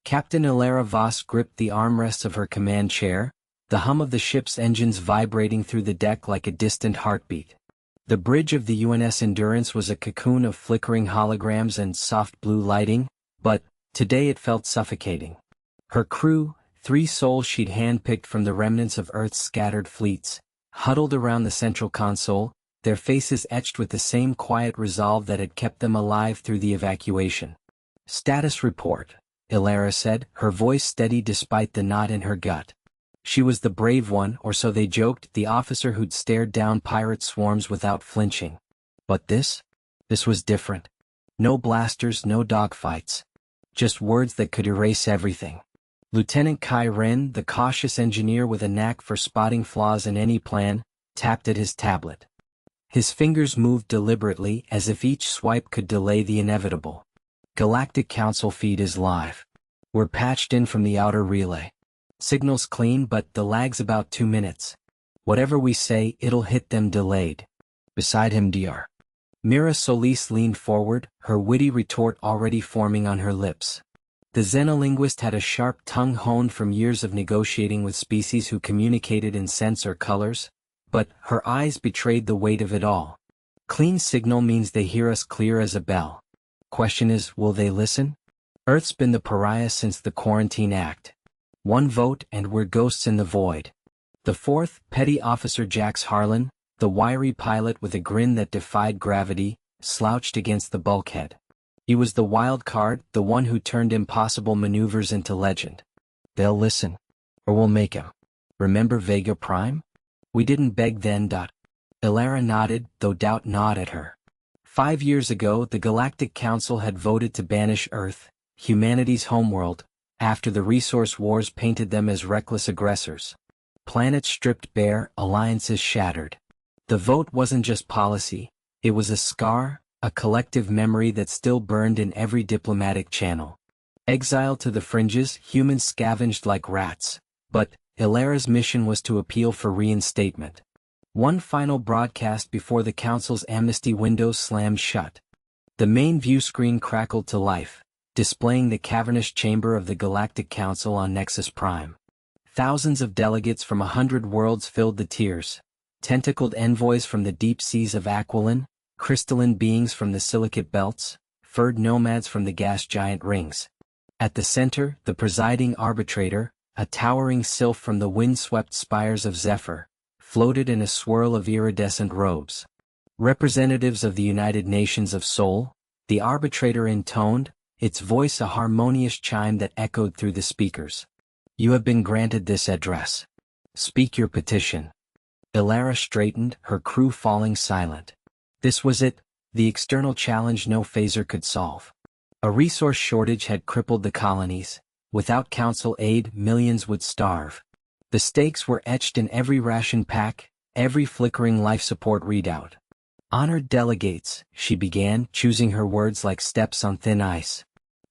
Captain Ilara Voss gripped the armrests of her command chair, the hum of the ship's engines vibrating through the deck like a distant heartbeat. The bridge of the UNS Endurance was a cocoon of flickering holograms and soft blue lighting, but today it felt suffocating. Her crew, 3 souls she'd handpicked from the remnants of Earth's scattered fleets, huddled around the central console, their faces etched with the same quiet resolve that had kept them alive through the evacuation. "Status report," Ilara said, her voice steady despite the knot in her gut. She was the brave one, or so they joked, the officer who'd stared down pirate swarms without flinching. But this was different. No blasters, no dogfights. Just words that could erase everything. Lieutenant Kai Ren, the cautious engineer with a knack for spotting flaws in any plan, tapped at his tablet. His fingers moved deliberately, as if each swipe could delay the inevitable. "Galactic Council feed is live. We're patched in from the outer relay. Signal's clean, but the lag's about 2 minutes. Whatever we say, it'll hit them delayed." Beside him Dr. Mira Solis leaned forward, her witty retort already forming on her lips. The xenolinguist had a sharp tongue honed from years of negotiating with species who communicated in sense or colors, but her eyes betrayed the weight of it all. "Clean signal means they hear us clear as a bell. Question is, will they listen? Earth's been the pariah since the Quarantine Act. 1 vote and we're ghosts in the void." The 4th, Petty Officer Jax Harlan, the wiry pilot with a grin that defied gravity, slouched against the bulkhead. He was the wild card, the one who turned impossible maneuvers into legend. "They'll listen. Or we'll make 'em. Remember Vega Prime? We didn't beg then. Ilara nodded, though doubt gnawed at her. 5 years ago, the Galactic Council had voted to banish Earth, humanity's homeworld, after the resource wars painted them as reckless aggressors. Planets stripped bare, alliances shattered. The vote wasn't just policy, it was a scar, a collective memory that still burned in every diplomatic channel. Exiled to the fringes, humans scavenged like rats, but Ilara's mission was to appeal for reinstatement. One final broadcast before the Council's amnesty window slammed shut. The main view screen crackled to life, displaying the cavernous chamber of the Galactic Council on Nexus Prime. Thousands of delegates from 100 worlds filled the tiers, tentacled envoys from the deep seas of Aquilon, crystalline beings from the silicate belts, furred nomads from the gas giant rings. At the center, the presiding arbitrator, a towering sylph from the wind-swept spires of Zephyr, floated in a swirl of iridescent robes. Representatives of the United Nations of Soul, the arbitrator intoned, its voice a harmonious chime that echoed through the speakers. "You have been granted this address. Speak your petition." Ilara straightened, her crew falling silent. This was it, the external challenge no phaser could solve. A resource shortage had crippled the colonies. Without Council aid, millions would starve. The stakes were etched in every ration pack, every flickering life support readout. "Honored delegates," she began, choosing her words like steps on thin ice.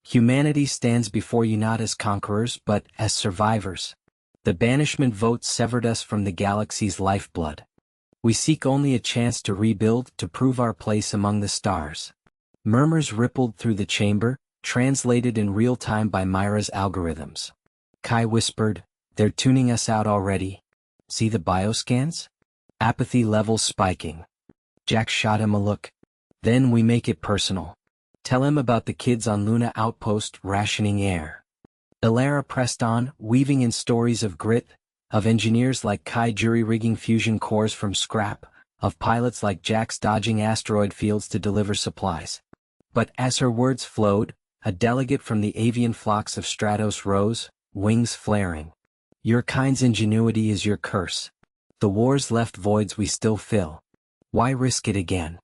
"Humanity stands before you not as conquerors but as survivors. The banishment vote severed us from the galaxy's lifeblood. We seek only a chance to rebuild, to prove our place among the stars." Murmurs rippled through the chamber, translated in real time by Myra's algorithms. Kai whispered, "They're tuning us out already. See the bioscans? Apathy levels spiking." Jack shot him a look. "Then we make it personal. Tell him about the kids on Luna Outpost rationing air." Ilara pressed on, weaving in stories of grit, of engineers like Kai jury-rigging fusion cores from scrap, of pilots like Jax dodging asteroid fields to deliver supplies. But as her words flowed, a delegate from the avian flocks of Stratos rose, wings flaring. "Your kind's ingenuity is your curse. The war's left voids we still fill. Why risk it again?"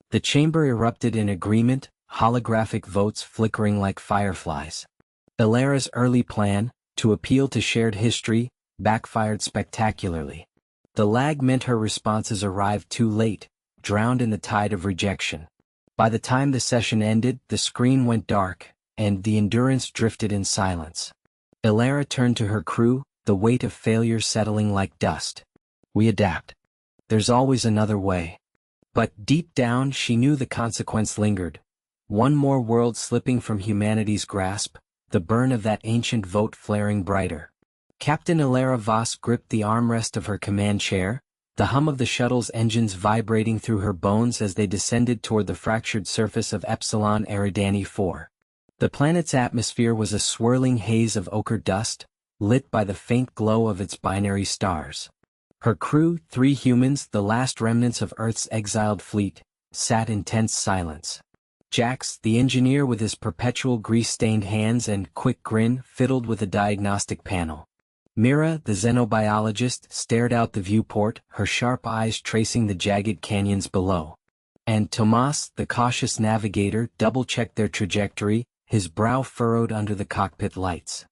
The chamber erupted in agreement, holographic votes flickering like fireflies. Ilara's early plan, to appeal to shared history, backfired spectacularly. The lag meant her responses arrived too late, drowned in the tide of rejection. By the time the session ended, the screen went dark, and the Endurance drifted in silence. Ilara turned to her crew, the weight of failure settling like dust. "We adapt. There's always another way." But deep down she knew the consequence lingered. One more world slipping from humanity's grasp, the burn of that ancient vote flaring brighter. Captain Ilara Voss gripped the armrest of her command chair, the hum of the shuttle's engines vibrating through her bones as they descended toward the fractured surface of Epsilon Eridani 4. The planet's atmosphere was a swirling haze of ochre dust, lit by the faint glow of its binary stars. Her crew, 3 humans, the last remnants of Earth's exiled fleet, sat in tense silence. Jax, the engineer with his perpetual grease-stained hands and quick grin, fiddled with a diagnostic panel. Mira, the xenobiologist, stared out the viewport, her sharp eyes tracing the jagged canyons below. And Tomas, the cautious navigator, double-checked their trajectory, his brow furrowed under the cockpit lights.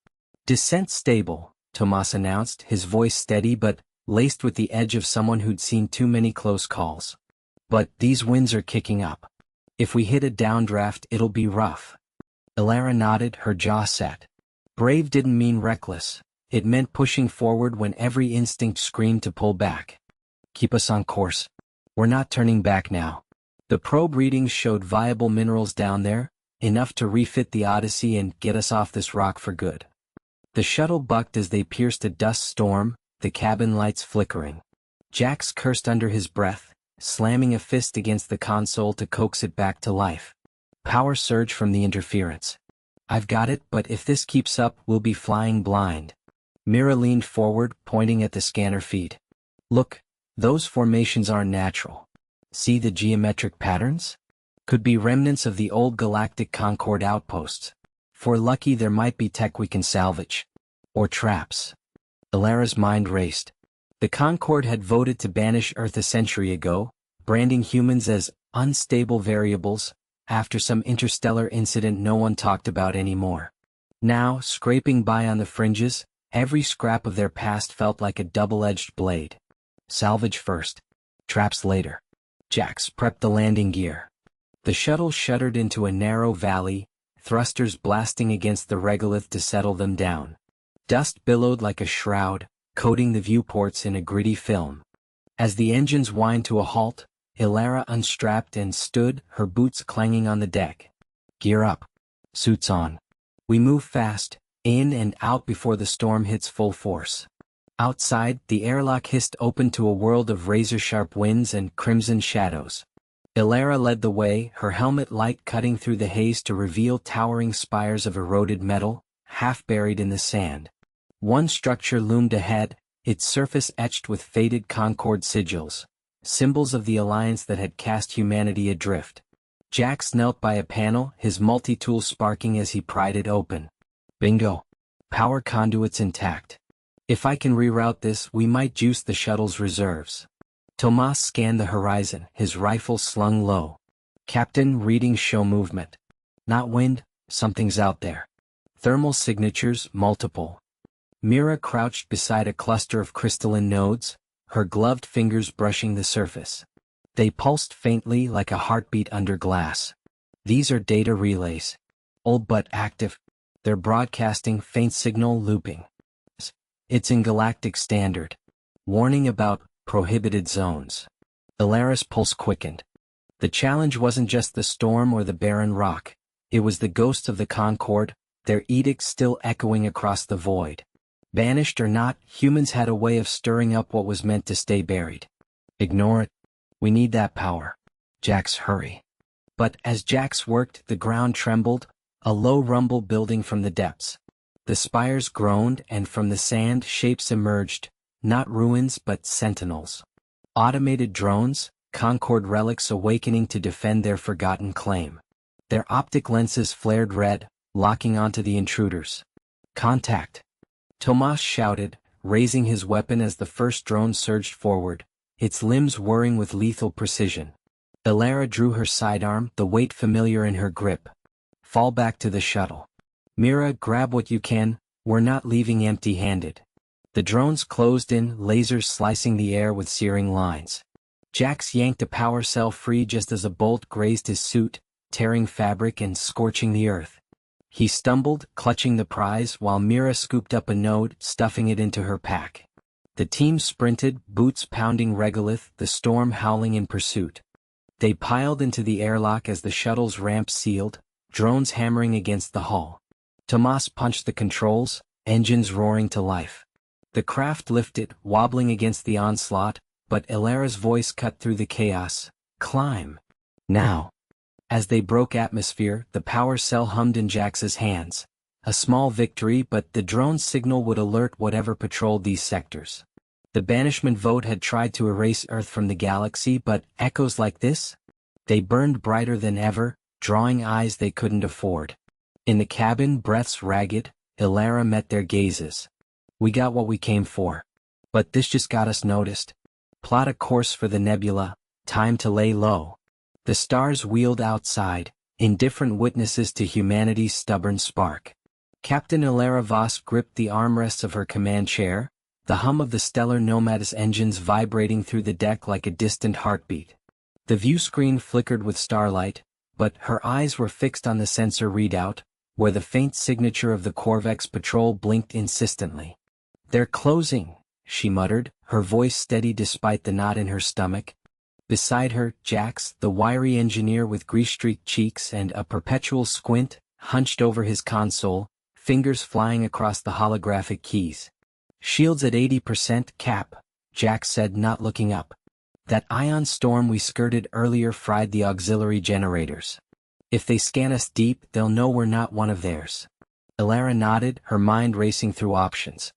"Descent stable," Tomas announced, his voice steady but laced with the edge of someone who'd seen too many close calls. "But these winds are kicking up. If we hit a downdraft, it'll be rough." Ilara nodded, her jaw set. Brave didn't mean reckless. It meant pushing forward when every instinct screamed to pull back. "Keep us on course. We're not turning back now." The probe readings showed viable minerals down there, enough to refit the Odyssey and get us off this rock for good. The shuttle bucked as they pierced a dust storm, the cabin lights flickering. Jax cursed under his breath, slamming a fist against the console to coax it back to life. Power surge from the interference. "I've got it, but if this keeps up, we'll be flying blind." Mira leaned forward, pointing at the scanner feed. "Look, those formations aren't natural. See the geometric patterns? Could be remnants of the old Galactic Concord outposts. If we're lucky, there might be tech we can salvage. Or traps." Ilara's mind raced. The Concord had voted to banish Earth a century ago, branding humans as unstable variables, after some interstellar incident no one talked about anymore. Now, scraping by on the fringes, every scrap of their past felt like a double-edged blade. Salvage first. Traps later. Jax prepped the landing gear. The shuttle shuddered into a narrow valley, thrusters blasting against the regolith to settle them down. Dust billowed like a shroud, coating the viewports in a gritty film. As the engines whined to a halt, Ilara unstrapped and stood, her boots clanging on the deck. "Gear up. Suits on. We move fast, in and out before the storm hits full force." Outside, the airlock hissed open to a world of razor-sharp winds and crimson shadows. Ilara led the way, her helmet light cutting through the haze to reveal towering spires of eroded metal, half buried in the sand. One structure loomed ahead, its surface etched with faded Concord sigils, symbols of the alliance that had cast humanity adrift. Jax knelt by a panel, his multi-tool sparking as he pried it open. "Bingo. Power conduits intact. If I can reroute this, we might juice the shuttle's reserves." Tomas scanned the horizon, his rifle slung low. "Captain, readings show movement. Not wind, something's out there. Thermal signatures, multiple." Mira crouched beside a cluster of crystalline nodes, her gloved fingers brushing the surface. They pulsed faintly like a heartbeat under glass. "These are data relays. Old but active. They're broadcasting, faint signal looping. It's in galactic standard. Warning about prohibited zones." Ilara's pulse quickened. The challenge wasn't just the storm or the barren rock, it was the ghosts of the Concord, their edicts still echoing across the void. Banished or not, humans had a way of stirring up what was meant to stay buried. "Ignore it. We need that power. Jax, hurry." But as Jax worked, the ground trembled, a low rumble building from the depths. The spires groaned, and from the sand shapes emerged, not ruins but sentinels. Automated drones, Concord relics awakening to defend their forgotten claim. Their optic lenses flared red, locking onto the intruders. "Contact!" Tomas shouted, raising his weapon as the first drone surged forward, its limbs whirring with lethal precision. Ilara drew her sidearm, the weight familiar in her grip. "Fall back to the shuttle. Mira, grab what you can, we're not leaving empty-handed." The drones closed in, lasers slicing the air with searing lines. Jax yanked a power cell free just as a bolt grazed his suit, tearing fabric and scorching the earth. He stumbled, clutching the prize, while Mira scooped up a node, stuffing it into her pack. The team sprinted, boots pounding regolith, the storm howling in pursuit. They piled into the airlock as the shuttle's ramp sealed, drones hammering against the hull. Tomas punched the controls, engines roaring to life. The craft lifted, wobbling against the onslaught, but Ilara's voice cut through the chaos. Climb. Now. As they broke atmosphere, the power cell hummed in Jax's hands. A small victory, but the drone's signal would alert whatever patrolled these sectors. The banishment vote had tried to erase Earth from the galaxy, but echoes like this? They burned brighter than ever, drawing eyes they couldn't afford. In the cabin, breaths ragged, Ilara met their gazes. We got what we came for. But this just got us noticed. Plot a course for the nebula, time to lay low. The stars wheeled outside, indifferent witnesses to humanity's stubborn spark. Captain Ilara Voss gripped the armrests of her command chair, the hum of the stellar Nomad's engines vibrating through the deck like a distant heartbeat. The view screen flickered with starlight, but her eyes were fixed on the sensor readout, where the faint signature of the Corvex patrol blinked insistently. "They're closing," she muttered, her voice steady despite the knot in her stomach. Beside her, Jax, the wiry engineer with grease-streaked cheeks and a perpetual squint, hunched over his console, fingers flying across the holographic keys. "Shields at 80%, Cap," Jax said, not looking up. "That ion storm we skirted earlier fried the auxiliary generators. If they scan us deep, they'll know we're not one of theirs." Ilara nodded, her mind racing through options.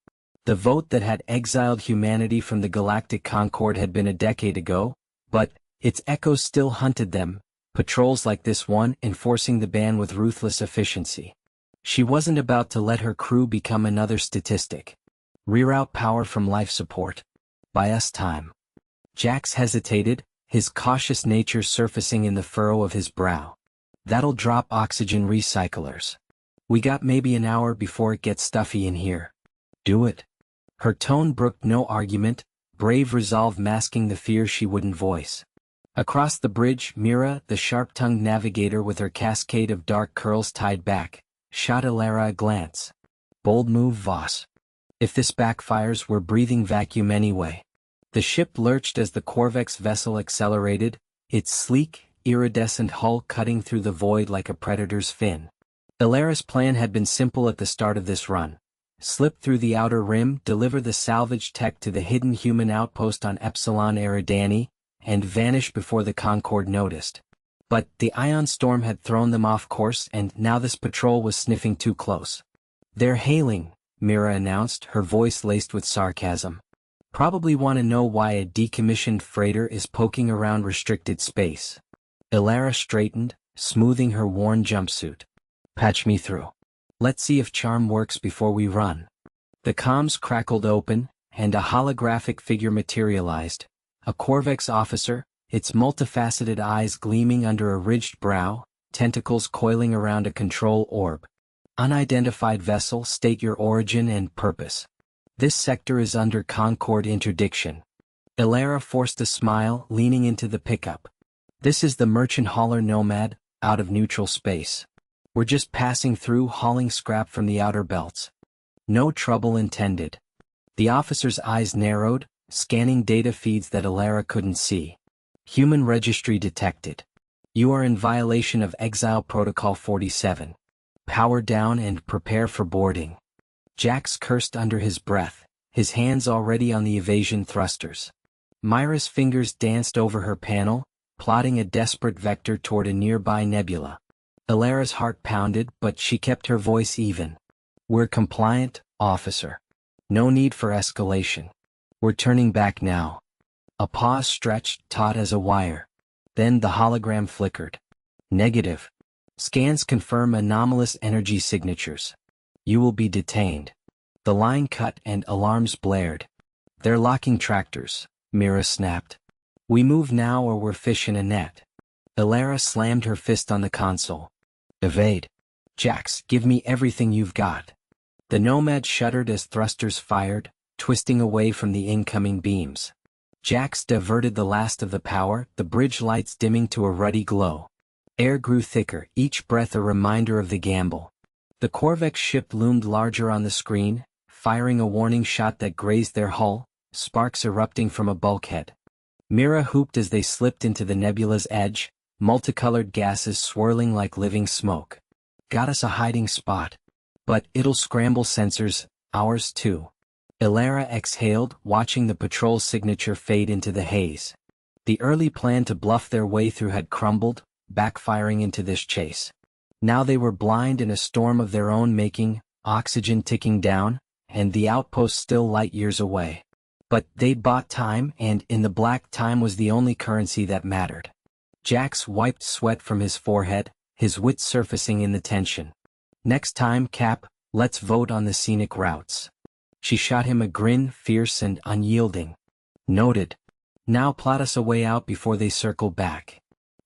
The vote that had exiled humanity from the Galactic Concord had been a decade ago, but its echoes still hunted them, patrols like this one enforcing the ban with ruthless efficiency. She wasn't about to let her crew become another statistic. Reroute power from life support. Buy us time. Jax hesitated, his cautious nature surfacing in the furrow of his brow. "That'll drop oxygen recyclers. We got maybe an hour before it gets stuffy in here. Do it." Her tone brooked no argument, brave resolve masking the fear she wouldn't voice. Across the bridge, Mira, the sharp-tongued navigator with her cascade of dark curls tied back, shot Ilara a glance. "Bold move, Voss. If this backfires, we're breathing vacuum anyway." The ship lurched as the Corvex vessel accelerated, its sleek, iridescent hull cutting through the void like a predator's fin. Ilara's plan had been simple at the start of this run. Slip through the outer rim, deliver the salvage tech to the hidden human outpost on Epsilon Eridani, and vanish before the Concord noticed. But the ion storm had thrown them off course, and now this patrol was sniffing too close. "They're hailing," Mira announced, her voice laced with sarcasm. "Probably want to know why a decommissioned freighter is poking around restricted space." Ilara straightened, smoothing her worn jumpsuit. "Patch me through. Let's see if charm works before we run." The comms crackled open, and a holographic figure materialized. A Corvex officer, its multifaceted eyes gleaming under a ridged brow, tentacles coiling around a control orb. "Unidentified vessel, state your origin and purpose. This sector is under Concord interdiction." Ilara forced a smile, leaning into the pickup. "This is the merchant hauler Nomad, out of neutral space. We're just passing through, hauling scrap from the outer belts. No trouble intended." The officer's eyes narrowed, scanning data feeds that Ilara couldn't see. "Human registry detected. You are in violation of Exile Protocol 47. Power down and prepare for boarding." Jax cursed under his breath, his hands already on the evasion thrusters. Myra's fingers danced over her panel, plotting a desperate vector toward a nearby nebula. Ilara's heart pounded, but she kept her voice even. "We're compliant, officer. No need for escalation. We're turning back now." A pause stretched, taut as a wire. Then the hologram flickered. "Negative. Scans confirm anomalous energy signatures. You will be detained." The line cut and alarms blared. "They're locking tractors," Mira snapped. "We move now or we're fish in a net." Ilara slammed her fist on the console. "Evade. Jax, give me everything you've got." The Nomad shuddered as thrusters fired, twisting away from the incoming beams. Jax diverted the last of the power, the bridge lights dimming to a ruddy glow. Air grew thicker, each breath a reminder of the gamble. The Corvex ship loomed larger on the screen, firing a warning shot that grazed their hull, sparks erupting from a bulkhead. Mira hooped as they slipped into the nebula's edge, multicolored gases swirling like living smoke. "Got us a hiding spot." But it'll scramble sensors, ours too. Ilara exhaled, watching the patrol's signature fade into the haze. The early plan to bluff their way through had crumbled, backfiring into this chase. Now they were blind in a storm of their own making, oxygen ticking down, and the outpost still light years away. But they'd bought time, and in the black, time was the only currency that mattered. Jax wiped sweat from his forehead, his wits surfacing in the tension. Next time, Cap, let's vote on the scenic routes. She shot him a grin, fierce and unyielding. Noted. Now plot us a way out before they circle back.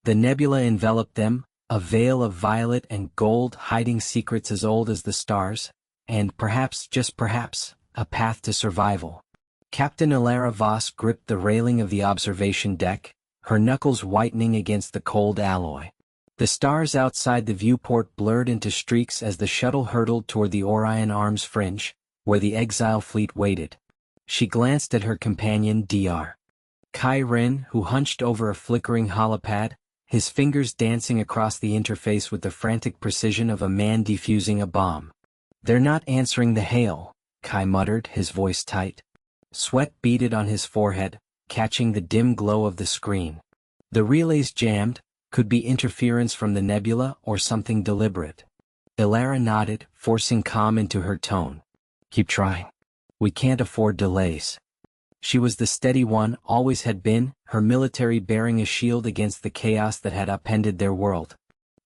The nebula enveloped them, a veil of violet and gold hiding secrets as old as the stars, and perhaps, just perhaps, a path to survival. Captain Ilara Voss gripped the railing of the observation deck, her knuckles whitening against the cold alloy. The stars outside the viewport blurred into streaks as the shuttle hurtled toward the Orion Arms fringe, where the exile fleet waited. She glanced at her companion Dr. Kai Ren, who hunched over a flickering holopad, his fingers dancing across the interface with the frantic precision of a man defusing a bomb. "They're not answering the hail," Kai muttered, his voice tight. Sweat beaded on his forehead, catching the dim glow of the screen. The relays jammed, could be interference from the nebula or something deliberate. Ilara nodded, forcing calm into her tone. "Keep trying. We can't afford delays." She was the steady one, always had been, her military bearing a shield against the chaos that had upended their world.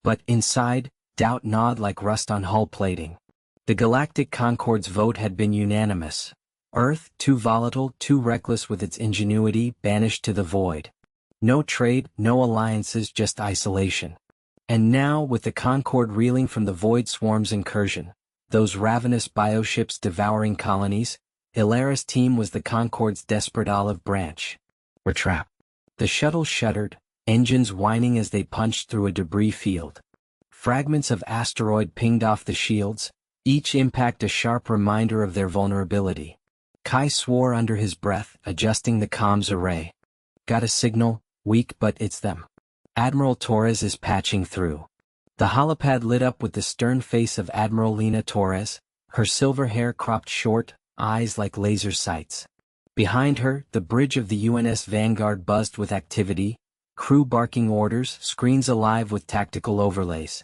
But inside, doubt gnawed like rust on hull plating. The Galactic Concord's vote had been unanimous. Earth, too volatile, too reckless with its ingenuity, banished to the void. No trade, no alliances, just isolation. And now, with the Concord reeling from the Void Swarm's incursion, those ravenous bioships devouring colonies, Ilara's team was the Concord's desperate olive branch. "We're trapped." The shuttle shuddered, engines whining as they punched through a debris field. Fragments of asteroid pinged off the shields, each impact a sharp reminder of their vulnerability. Kai swore under his breath, adjusting the comms array. "Got a signal, weak, but it's them. Admiral Torres is patching through." The holopad lit up with the stern face of Admiral Lena Torres, her silver hair cropped short, eyes like laser sights. Behind her, the bridge of the UNS Vanguard buzzed with activity, crew barking orders, screens alive with tactical overlays.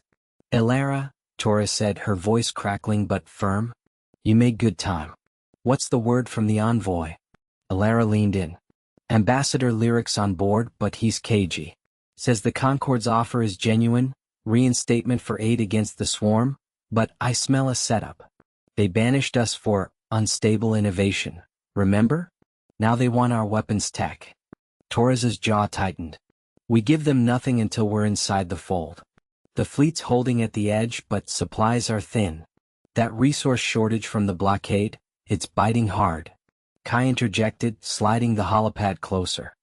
"Ilara," Torres said, her voice crackling but firm. "You made good time. What's the word from the envoy?" Ilara leaned in. "Ambassador Lyric's on board, but he's cagey. Says the Concord's offer is genuine, reinstatement for aid against the swarm, but I smell a setup. They banished us for unstable innovation, remember? Now they want our weapons tech." Torres's jaw tightened. "We give them nothing until we're inside the fold. The fleet's holding at the edge, but supplies are thin. That resource shortage from the blockade, it's biting hard." Kai interjected, sliding the holopad closer.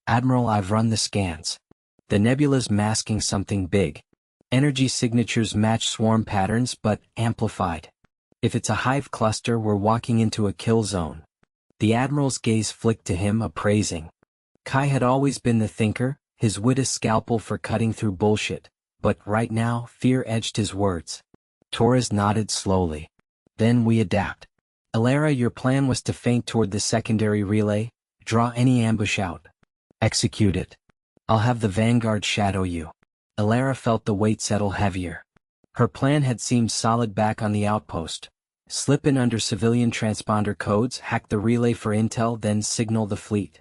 "Admiral, I've run the scans. The nebula's masking something big. Energy signatures match swarm patterns but amplified. If it's a hive cluster, we're walking into a kill zone." The Admiral's gaze flicked to him, appraising. Kai had always been the thinker, his wit a scalpel for cutting through bullshit, but right now, fear edged his words. Torres nodded slowly. "Then we adapt. Ilara, your plan was to feint toward the secondary relay, draw any ambush out. Execute it. I'll have the Vanguard shadow you." Ilara felt the weight settle heavier. Her plan had seemed solid back on the outpost. Slip in under civilian transponder codes, hack the relay for intel, then signal the fleet.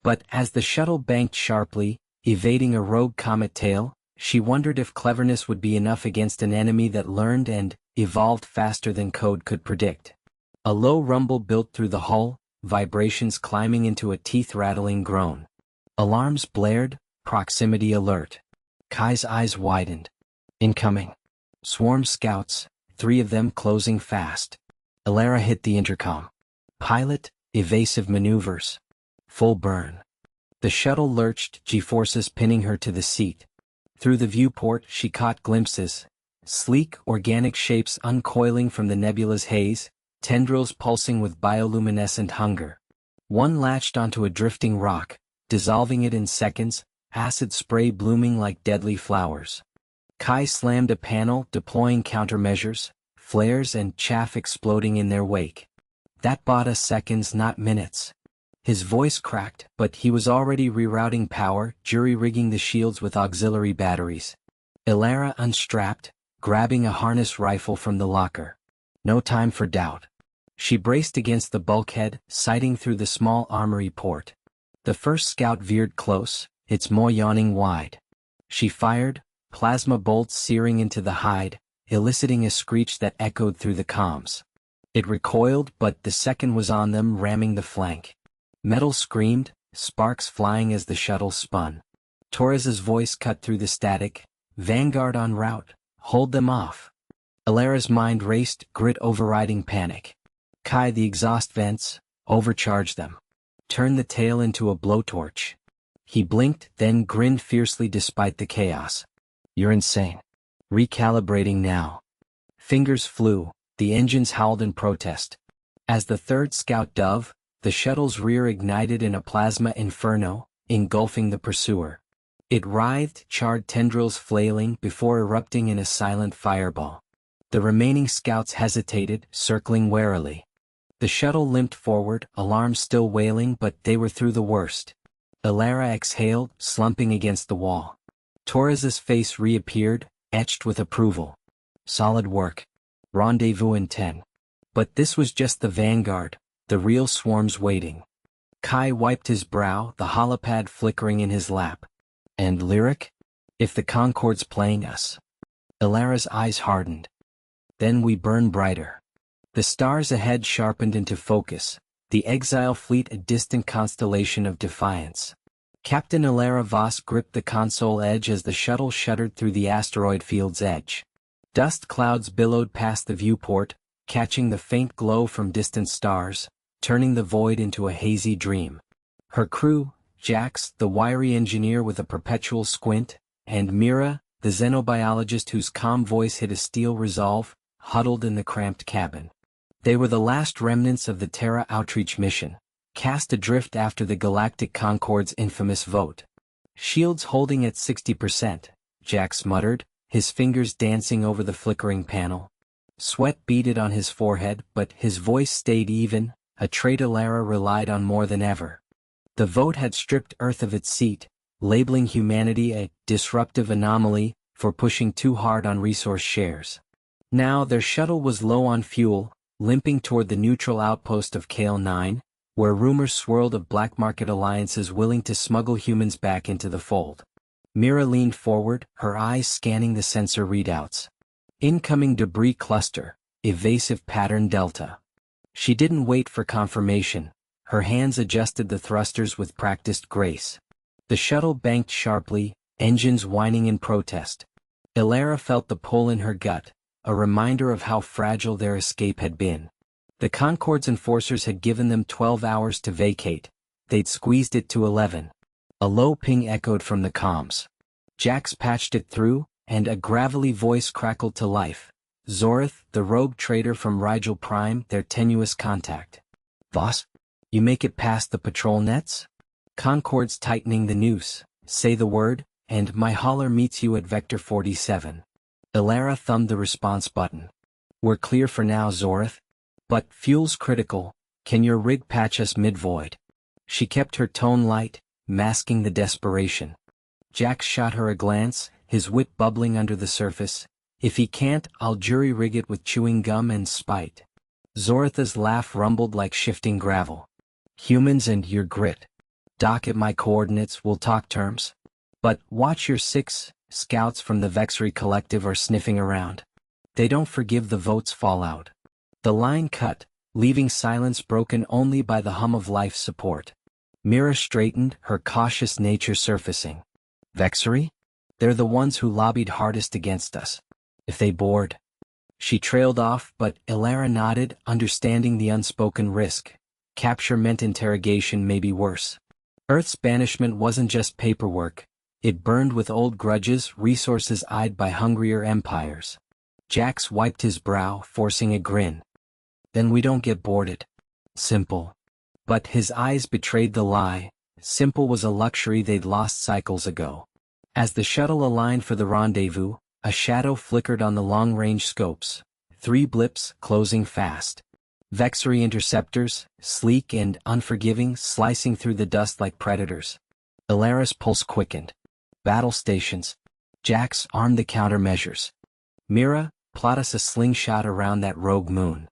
But as the shuttle banked sharply, evading a rogue comet tail, she wondered if cleverness would be enough against an enemy that learned and evolved faster than code could predict. A low rumble built through the hull, vibrations climbing into a teeth-rattling groan. Alarms blared, proximity alert. Kai's eyes widened. "Incoming. Swarm scouts, 3 of them closing fast." Ilara hit the intercom. "Pilot, evasive maneuvers. Full burn." The shuttle lurched, G-forces pinning her to the seat. Through the viewport, she caught glimpses. Sleek, organic shapes uncoiling from the nebula's haze, tendrils pulsing with bioluminescent hunger. One latched onto a drifting rock, dissolving it in seconds, acid spray blooming like deadly flowers. Kai slammed a panel, deploying countermeasures, flares and chaff exploding in their wake. That bought us seconds, not minutes. His voice cracked, but he was already rerouting power, jury-rigging the shields with auxiliary batteries. Ilara unstrapped, grabbing a harness rifle from the locker. No time for doubt. She braced against the bulkhead, sighting through the small armory port. The first scout veered close, its maw yawning wide. She fired, plasma bolts searing into the hide, eliciting a screech that echoed through the comms. It recoiled, but the second was on them, ramming the flank. Metal screamed, sparks flying as the shuttle spun. Torres's voice cut through the static. Vanguard en route, hold them off. Ilara's mind raced, grit overriding panic. Kai the exhaust vents, overcharge them. Turn the tail into a blowtorch. He blinked, then grinned fiercely despite the chaos. You're insane. Recalibrating now. Fingers flew, the engines howled in protest. As the third scout dove, the shuttle's rear ignited in a plasma inferno, engulfing the pursuer. It writhed, charred tendrils flailing before erupting in a silent fireball. The remaining scouts hesitated, circling warily. The shuttle limped forward, alarms still wailing, but they were through the worst. Ilara exhaled, slumping against the wall. Torres's face reappeared, etched with approval. Solid work. Rendezvous in 10. But this was just the vanguard, the real swarm's waiting. Kai wiped his brow, the holopad flickering in his lap. And lyric? If the Concorde's playing us. Ilara's eyes hardened. Then we burn brighter. The stars ahead sharpened into focus, the exile fleet a distant constellation of defiance. Captain Ilara Voss gripped the console edge as the shuttle shuddered through the asteroid field's edge. Dust clouds billowed past the viewport, catching the faint glow from distant stars, turning the void into a hazy dream. Her crew, Jax, the wiry engineer with a perpetual squint, and Mira, the xenobiologist whose calm voice hid a steel resolve, huddled in the cramped cabin. They were the last remnants of the Terra outreach mission, cast adrift after the Galactic Concorde's infamous vote. Shields holding at 60%, Jax muttered, his fingers dancing over the flickering panel. Sweat beaded on his forehead, but his voice stayed even, a trait Ilara relied on more than ever. The vote had stripped Earth of its seat, labeling humanity a disruptive anomaly for pushing too hard on resource shares. Now their shuttle was low on fuel, limping toward the neutral outpost of Kale 9, where rumors swirled of black market alliances willing to smuggle humans back into the fold. Mira leaned forward, her eyes scanning the sensor readouts. Incoming debris cluster, evasive pattern delta. She didn't wait for confirmation. Her hands adjusted the thrusters with practiced grace. The shuttle banked sharply, engines whining in protest. Ilara felt the pull in her gut, a reminder of how fragile their escape had been. The Concorde's enforcers had given them 12 hours to vacate. They'd squeezed it to 11. A low ping echoed from the comms. Jax patched it through, and a gravelly voice crackled to life. Zorith, the rogue trader from Rigel Prime, their tenuous contact. Boss? You make it past the patrol nets? Concorde's tightening the noose. Say the word, and my hauler meets you at Vector 47. Ilara thumbed the response button. We're clear for now, Zorith. But fuel's critical. Can your rig patch us mid-void? She kept her tone light, masking the desperation. Jax shot her a glance, his wit bubbling under the surface. If he can't, I'll jury-rig it with chewing gum and spite. Zoritha's laugh rumbled like shifting gravel. Humans and your grit. Dock at my coordinates, we'll talk terms. But watch your 6 scouts from the Vexery Collective are sniffing around. They don't forgive the vote's fallout. The line cut, leaving silence broken only by the hum of life support. Mira straightened, her cautious nature surfacing. Vexery? They're the ones who lobbied hardest against us. If they board. She trailed off, but Ilara nodded, understanding the unspoken risk. Capture meant interrogation, may be worse. Earth's banishment wasn't just paperwork. It burned with old grudges, resources eyed by hungrier empires. Jax wiped his brow, forcing a grin. Then we don't get boarded. Simple. But his eyes betrayed the lie. Simple was a luxury they'd lost cycles ago. As the shuttle aligned for the rendezvous, a shadow flickered on the long-range scopes. 3 blips, closing fast. Vexary interceptors, sleek and unforgiving, slicing through the dust like predators. Ilara's pulse quickened. Battle stations. Jax armed the countermeasures. Mira, plot us a slingshot around that rogue moon.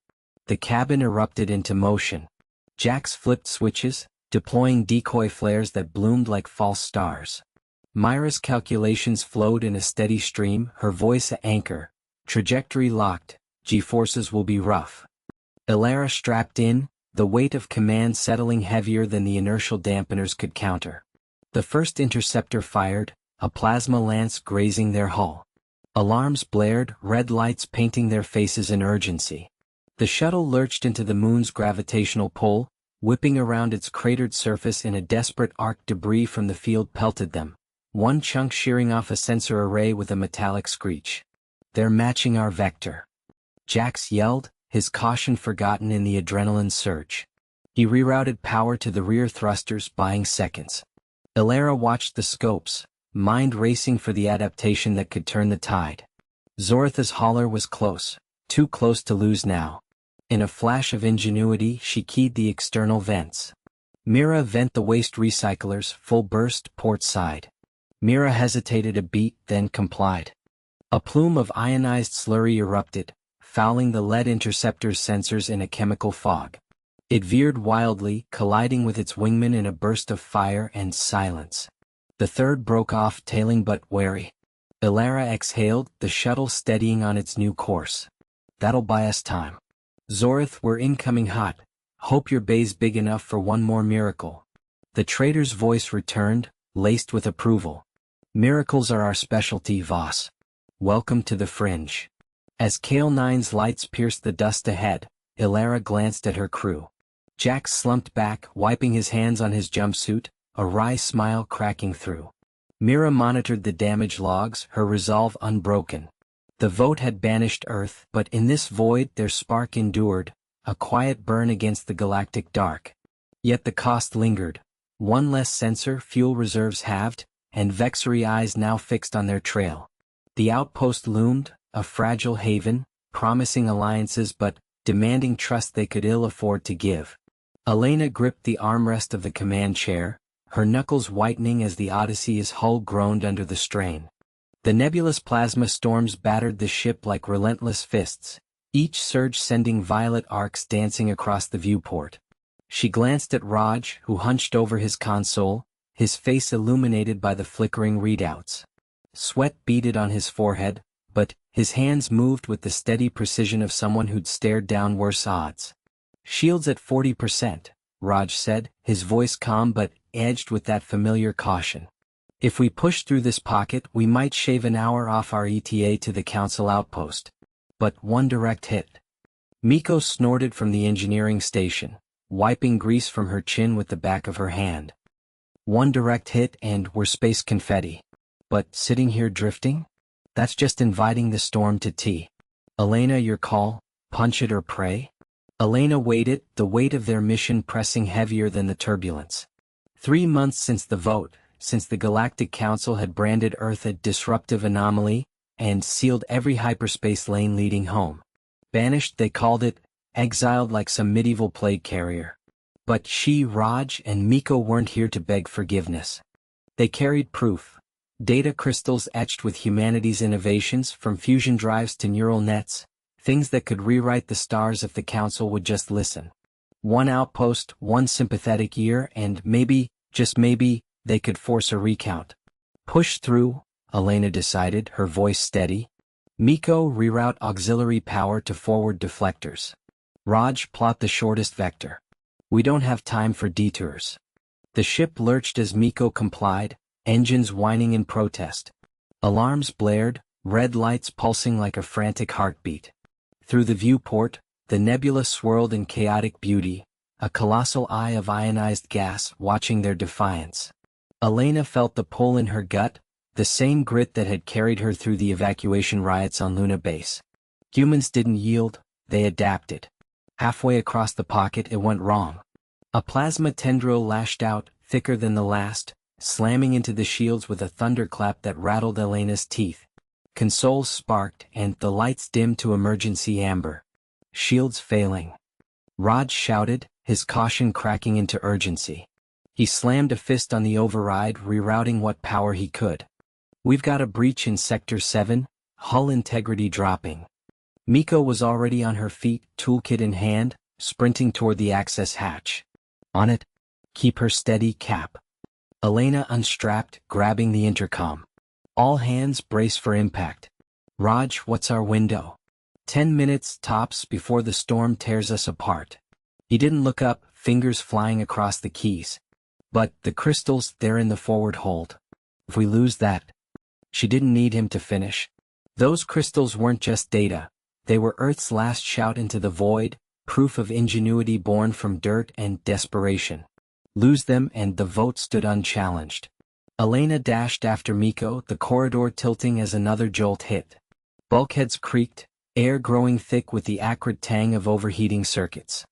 The cabin erupted into motion. Jax flipped switches, deploying decoy flares that bloomed like false stars. Myra's calculations flowed in a steady stream, her voice a anchor. Trajectory locked, G-forces will be rough. Ilara strapped in, the weight of command settling heavier than the inertial dampeners could counter. The first interceptor fired, a plasma lance grazing their hull. Alarms blared, red lights painting their faces in urgency. The shuttle lurched into the moon's gravitational pull, whipping around its cratered surface in a desperate arc. Debris from the field pelted them, one chunk shearing off a sensor array with a metallic screech. They're matching our vector. Jax yelled, his caution forgotten in the adrenaline surge. He rerouted power to the rear thrusters, buying seconds. Ilara watched the scopes, mind racing for the adaptation that could turn the tide. Zoratha's holler was close, too close to lose now. In a flash of ingenuity, she keyed the external vents. Mira, vent the waste recyclers, full burst, port side. Mira hesitated a beat, then complied. A plume of ionized slurry erupted, fouling the lead interceptor's sensors in a chemical fog. It veered wildly, colliding with its wingman in a burst of fire and silence. The third broke off, tailing but wary. Ilara exhaled, the shuttle steadying on its new course. That'll buy us time. Zorath, we're incoming hot. Hope your bay's big enough for one more miracle. The trader's voice returned, laced with approval. Miracles are our specialty, Voss. Welcome to the fringe. As Kale 9's lights pierced the dust ahead, Ilara glanced at her crew. Jax slumped back, wiping his hands on his jumpsuit, a wry smile cracking through. Mira monitored the damage logs, her resolve unbroken. The vote had banished Earth, but in this void their spark endured, a quiet burn against the galactic dark. Yet the cost lingered. One less sensor, fuel reserves halved, and Vexary eyes now fixed on their trail. The outpost loomed, a fragile haven, promising alliances but demanding trust they could ill afford to give. Elena gripped the armrest of the command chair, her knuckles whitening as the Odyssey's hull groaned under the strain. The nebulous plasma storms battered the ship like relentless fists, each surge sending violet arcs dancing across the viewport. She glanced at Raj, who hunched over his console, his face illuminated by the flickering readouts. Sweat beaded on his forehead, but his hands moved with the steady precision of someone who'd stared down worse odds. Shields at 40%, Raj said, his voice calm but edged with that familiar caution. If we push through this pocket, we might shave an hour off our ETA to the council outpost. But one direct hit. Miko snorted from the engineering station, wiping grease from her chin with the back of her hand. One direct hit and we're space confetti. But sitting here drifting? That's just inviting the storm to tea. Elena, your call, punch it or pray? Elena waited, the weight of their mission pressing heavier than the turbulence. 3 months since the vote, since the Galactic Council had branded Earth a disruptive anomaly, and sealed every hyperspace lane leading home. Banished, they called it, exiled like some medieval plague carrier. But she, Raj, and Miko weren't here to beg forgiveness. They carried proof. Data crystals etched with humanity's innovations, from fusion drives to neural nets, things that could rewrite the stars if the Council would just listen. One outpost, one sympathetic ear, and maybe, just maybe, they could force a recount. Push through, Elena decided, her voice steady. Miko, reroute auxiliary power to forward deflectors. Raj, plot the shortest vector. We don't have time for detours. The ship lurched as Miko complied, engines whining in protest. Alarms blared, red lights pulsing like a frantic heartbeat. Through the viewport, the nebula swirled in chaotic beauty, a colossal eye of ionized gas watching their defiance. Elena felt the pull in her gut, the same grit that had carried her through the evacuation riots on Luna Base. Humans didn't yield, they adapted. Halfway across the pocket it went wrong. A plasma tendril lashed out, thicker than the last, slamming into the shields with a thunderclap that rattled Elena's teeth. Consoles sparked and the lights dimmed to emergency amber. Shields failing. Raj shouted, his caution cracking into urgency. He slammed a fist on the override, rerouting what power he could. We've got a breach in Sector 7, hull integrity dropping. Miko was already on her feet, toolkit in hand, sprinting toward the access hatch. On it. Keep her steady, Cap. Elena unstrapped, grabbing the intercom. All hands brace for impact. Raj, what's our window? 10 minutes tops before the storm tears us apart. He didn't look up, fingers flying across the keys. But the crystals, they're in the forward hold. If we lose that. She didn't need him to finish. Those crystals weren't just data. They were Earth's last shout into the void, proof of ingenuity born from dirt and desperation. Lose them and the vote stood unchallenged. Elena dashed after Miko, the corridor tilting as another jolt hit. Bulkheads creaked, air growing thick with the acrid tang of overheating circuits.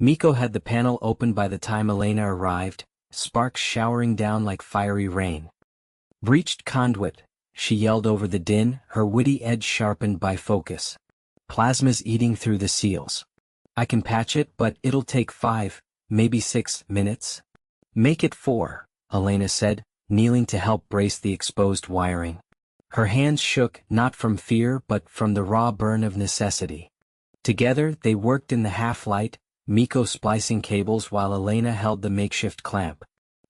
Miko had the panel open by the time Elena arrived, sparks showering down like fiery rain. Breached conduit, she yelled over the din, her witty edge sharpened by focus. Plasma's eating through the seals. I can patch it, but it'll take 5, maybe 6 minutes. Make it 4, Elena said, kneeling to help brace the exposed wiring. Her hands shook, not from fear but from the raw burn of necessity. Together they worked in the half-light, Miko splicing cables while Elena held the makeshift clamp.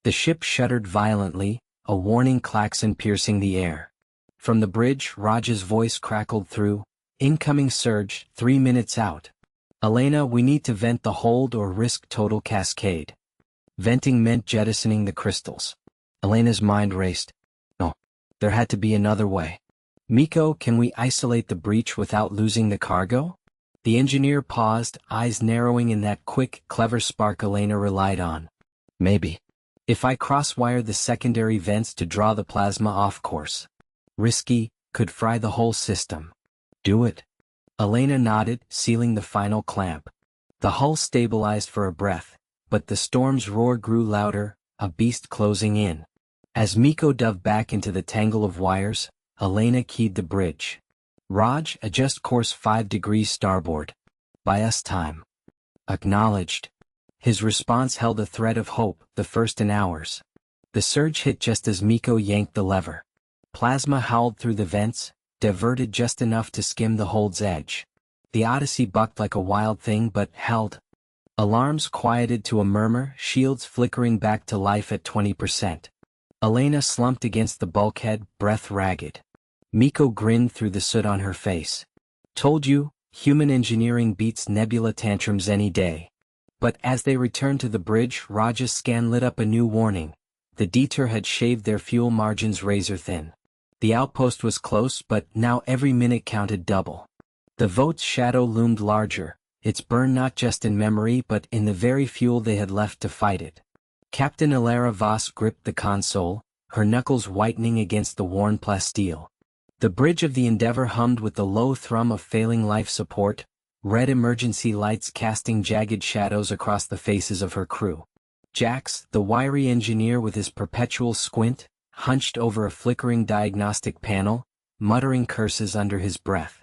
The ship shuddered violently, a warning klaxon piercing the air. From the bridge, Raj's voice crackled through. Incoming surge, 3 minutes out. Elena, we need to vent the hold or risk total cascade. Venting meant jettisoning the crystals. Elena's mind raced. No. There had to be another way. Miko, can we isolate the breach without losing the cargo? The engineer paused, eyes narrowing in that quick, clever spark Elena relied on. Maybe. If I cross-wire the secondary vents to draw the plasma off course. Risky, could fry the whole system. Do it. Elena nodded, sealing the final clamp. The hull stabilized for a breath, but the storm's roar grew louder, a beast closing in. As Miko dove back into the tangle of wires, Elena keyed the bridge. Raj, adjust course 5 degrees starboard. Buy us time. Acknowledged. His response held a thread of hope, the first in hours. The surge hit just as Miko yanked the lever. Plasma howled through the vents, diverted just enough to skim the hold's edge. The Odyssey bucked like a wild thing but held. Alarms quieted to a murmur, shields flickering back to life at 20%. Elena slumped against the bulkhead, breath ragged. Miko grinned through the soot on her face. Told you, human engineering beats nebula tantrums any day. But as they returned to the bridge, Raj's scan lit up a new warning. The detour had shaved their fuel margins razor thin. The outpost was close, but now every minute counted double. The vote's shadow loomed larger, its burn not just in memory but in the very fuel they had left to fight it. Captain Ilara Voss gripped the console, her knuckles whitening against the worn plasteel. The bridge of the Endeavour hummed with the low thrum of failing life support, red emergency lights casting jagged shadows across the faces of her crew. Jax, the wiry engineer with his perpetual squint, hunched over a flickering diagnostic panel, muttering curses under his breath.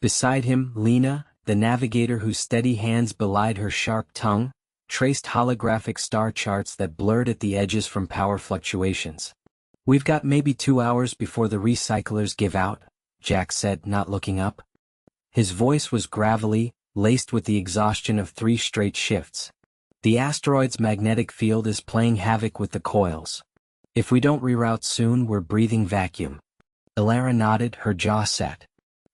Beside him, Lena, the navigator whose steady hands belied her sharp tongue, traced holographic star charts that blurred at the edges from power fluctuations. We've got maybe 2 hours before the recyclers give out, Jack said, not looking up. His voice was gravelly, laced with the exhaustion of 3 straight shifts. The asteroid's magnetic field is playing havoc with the coils. If we don't reroute soon, we're breathing vacuum. Ilara nodded, her jaw set.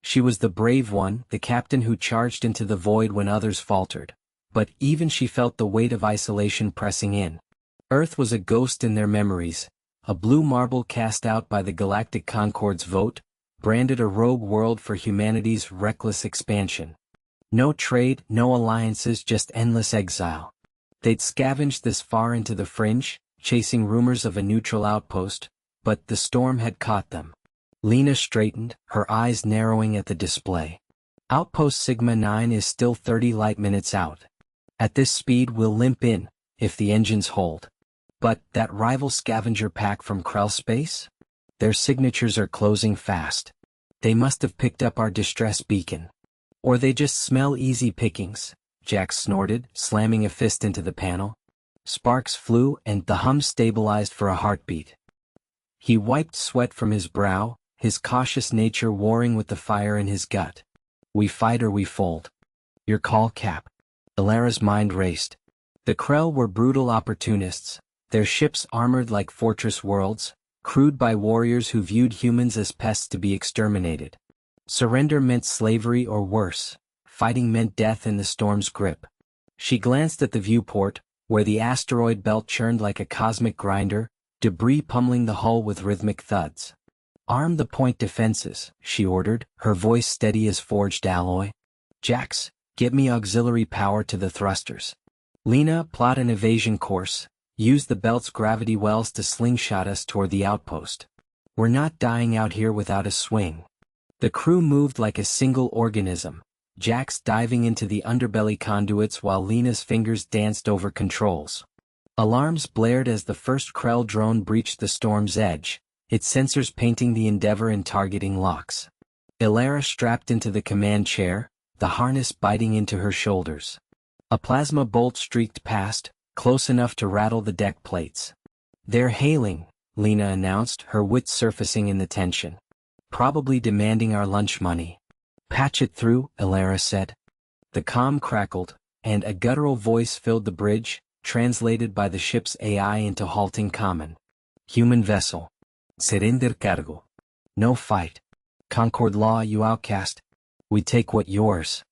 She was the brave one, the captain who charged into the void when others faltered. But even she felt the weight of isolation pressing in. Earth was a ghost in their memories, a blue marble cast out by the Galactic Concord's vote, branded a rogue world for humanity's reckless expansion. No trade, no alliances, just endless exile. They'd scavenged this far into the fringe, chasing rumors of a neutral outpost, but the storm had caught them. Lena straightened, her eyes narrowing at the display. Outpost Sigma 9 is still 30 light minutes out. At this speed we'll limp in, if the engines hold. But that rival scavenger pack from Krell Space? Their signatures are closing fast. They must have picked up our distress beacon. Or they just smell easy pickings, Jax snorted, slamming a fist into the panel. Sparks flew and the hum stabilized for a heartbeat. He wiped sweat from his brow, his cautious nature warring with the fire in his gut. We fight or we fold. Your call, Cap. Ilara's mind raced. The Krell were brutal opportunists, their ships armored like fortress worlds, crewed by warriors who viewed humans as pests to be exterminated. Surrender meant slavery or worse, fighting meant death in the storm's grip. She glanced at the viewport, where the asteroid belt churned like a cosmic grinder, debris pummeling the hull with rhythmic thuds. Arm the point defenses, she ordered, her voice steady as forged alloy. Jax, get me auxiliary power to the thrusters. Lena, plot an evasion course, use the belt's gravity wells to slingshot us toward the outpost. We're not dying out here without a swing. The crew moved like a single organism, Jax diving into the underbelly conduits while Lena's fingers danced over controls. Alarms blared as the first Krell drone breached the storm's edge, its sensors painting the Endeavor in targeting locks. Ilara strapped into the command chair, the harness biting into her shoulders. A plasma bolt streaked past, close enough to rattle the deck plates. They're hailing, Lena announced, her wits surfacing in the tension. Probably demanding our lunch money. Patch it through, Ilara said. The comm crackled, and a guttural voice filled the bridge, translated by the ship's AI into halting common. Human vessel. Surrender cargo. No fight. Concord law, you outcast. We take what yours.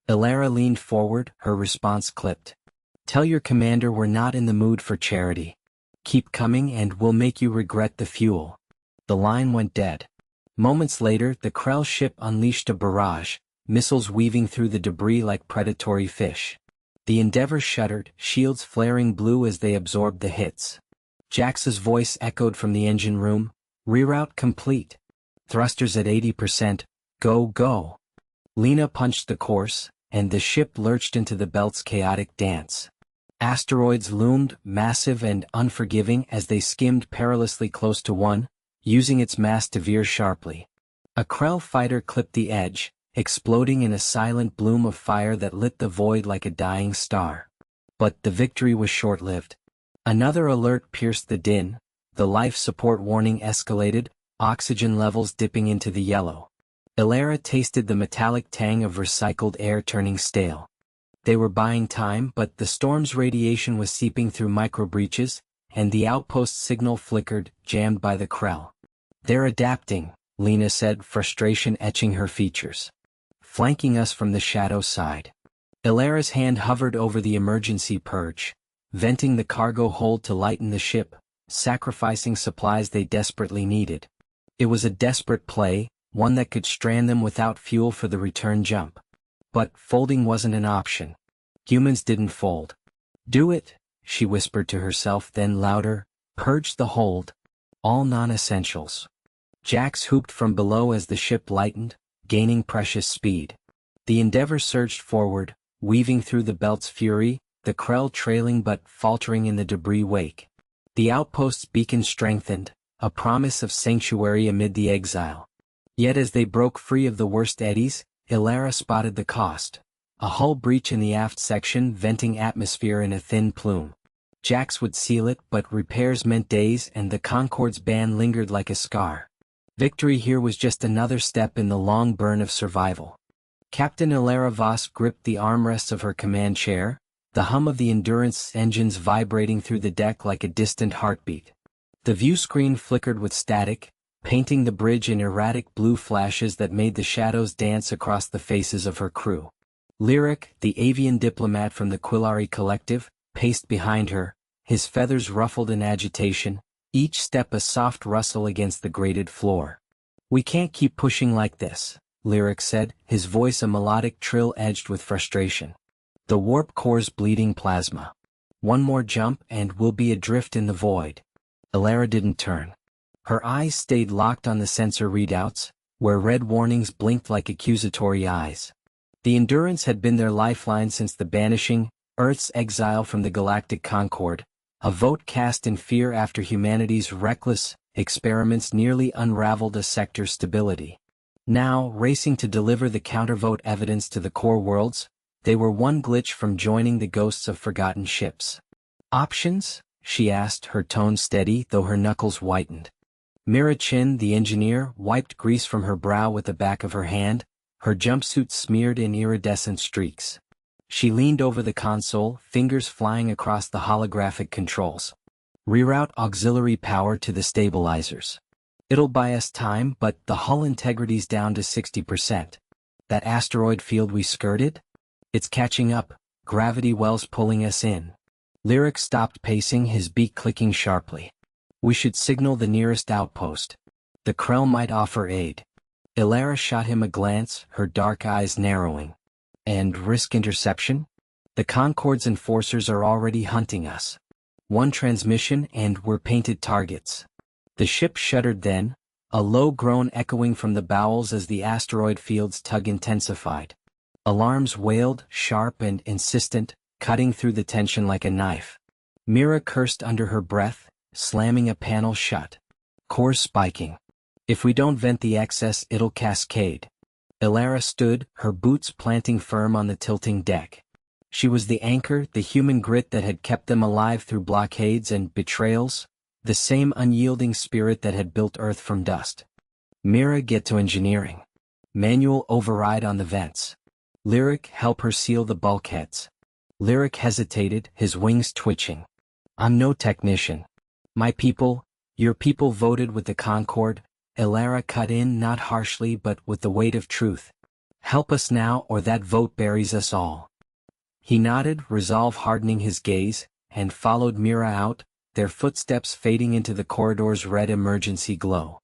Ilara leaned forward, her response clipped. Tell your commander we're not in the mood for charity. Keep coming and we'll make you regret the fuel. The line went dead. Moments later, the Krell ship unleashed a barrage, missiles weaving through the debris like predatory fish. The Endeavor shuddered, shields flaring blue as they absorbed the hits. Jax's voice echoed from the engine room, reroute complete. Thrusters at 80%, go, go. Lena punched the course, and the ship lurched into the belt's chaotic dance. Asteroids loomed, massive and unforgiving as they skimmed perilously close to one, using its mass to veer sharply. A Krell fighter clipped the edge, exploding in a silent bloom of fire that lit the void like a dying star. But the victory was short-lived. Another alert pierced the din, the life support warning escalated, oxygen levels dipping into the yellow. Ilara tasted the metallic tang of recycled air turning stale. They were buying time, but the storm's radiation was seeping through micro-breaches, and the outpost signal flickered, jammed by the Krell. They're adapting, Lena said, frustration etching her features. Flanking us from the shadow side. Ilara's hand hovered over the emergency purge, venting the cargo hold to lighten the ship, sacrificing supplies they desperately needed. It was a desperate play, one that could strand them without fuel for the return jump. But folding wasn't an option. Humans didn't fold. Do it, she whispered to herself, then louder, purge the hold. All non-essentials. Jax hooped from below as the ship lightened, gaining precious speed. The Endeavor surged forward, weaving through the belt's fury, the Krell trailing but faltering in the debris wake. The outpost's beacon strengthened, a promise of sanctuary amid the exile. Yet as they broke free of the worst eddies, Ilara spotted the cost. A hull breach in the aft section venting atmosphere in a thin plume. Jax would seal it, but repairs meant days and the Concorde's ban lingered like a scar. Victory here was just another step in the long burn of survival. Captain Ilara Voss gripped the armrests of her command chair, the hum of the Endurance engines vibrating through the deck like a distant heartbeat. The view screen flickered with static, painting the bridge in erratic blue flashes that made the shadows dance across the faces of her crew. Lyric, the avian diplomat from the Quillari Collective, paced behind her, his feathers ruffled in agitation, each step a soft rustle against the grated floor. We can't keep pushing like this, Lyric said, his voice a melodic trill edged with frustration. The warp core's bleeding plasma. One more jump and we'll be adrift in the void. Ilara didn't turn. Her eyes stayed locked on the sensor readouts, where red warnings blinked like accusatory eyes. The Endurance had been their lifeline since the banishing, Earth's exile from the Galactic Concorde, a vote cast in fear after humanity's reckless experiments nearly unraveled a sector's stability. Now, racing to deliver the countervote evidence to the core worlds, they were one glitch from joining the ghosts of forgotten ships. Options? She asked, her tone steady though her knuckles whitened. Mira Chin, the engineer, wiped grease from her brow with the back of her hand, her jumpsuit smeared in iridescent streaks. She leaned over the console, fingers flying across the holographic controls. Reroute auxiliary power to the stabilizers. It'll buy us time, but the hull integrity's down to 60%. That asteroid field we skirted? It's catching up, gravity wells pulling us in. Lyric stopped pacing, his beak clicking sharply. We should signal the nearest outpost. The Krell might offer aid. Ilara shot him a glance, her dark eyes narrowing. And risk interception? The Concorde's enforcers are already hunting us. One transmission and we're painted targets. The ship shuddered then, a low groan echoing from the bowels as the asteroid field's tug intensified. Alarms wailed, sharp and insistent, cutting through the tension like a knife. Mira cursed under her breath, slamming a panel shut. Cores spiking. If we don't vent the excess, it'll cascade. Ilara stood, her boots planting firm on the tilting deck. She was the anchor, the human grit that had kept them alive through blockades and betrayals, the same unyielding spirit that had built Earth from dust. Mira, get to engineering. Manual override on the vents. Lyric, help her seal the bulkheads. Lyric hesitated, his wings twitching. I'm no technician. My people, your people voted with the Concorde. Ilara cut in, not harshly but with the weight of truth. Help us now or that vote buries us all. He nodded, resolve hardening his gaze, and followed Mira out, their footsteps fading into the corridor's red emergency glow.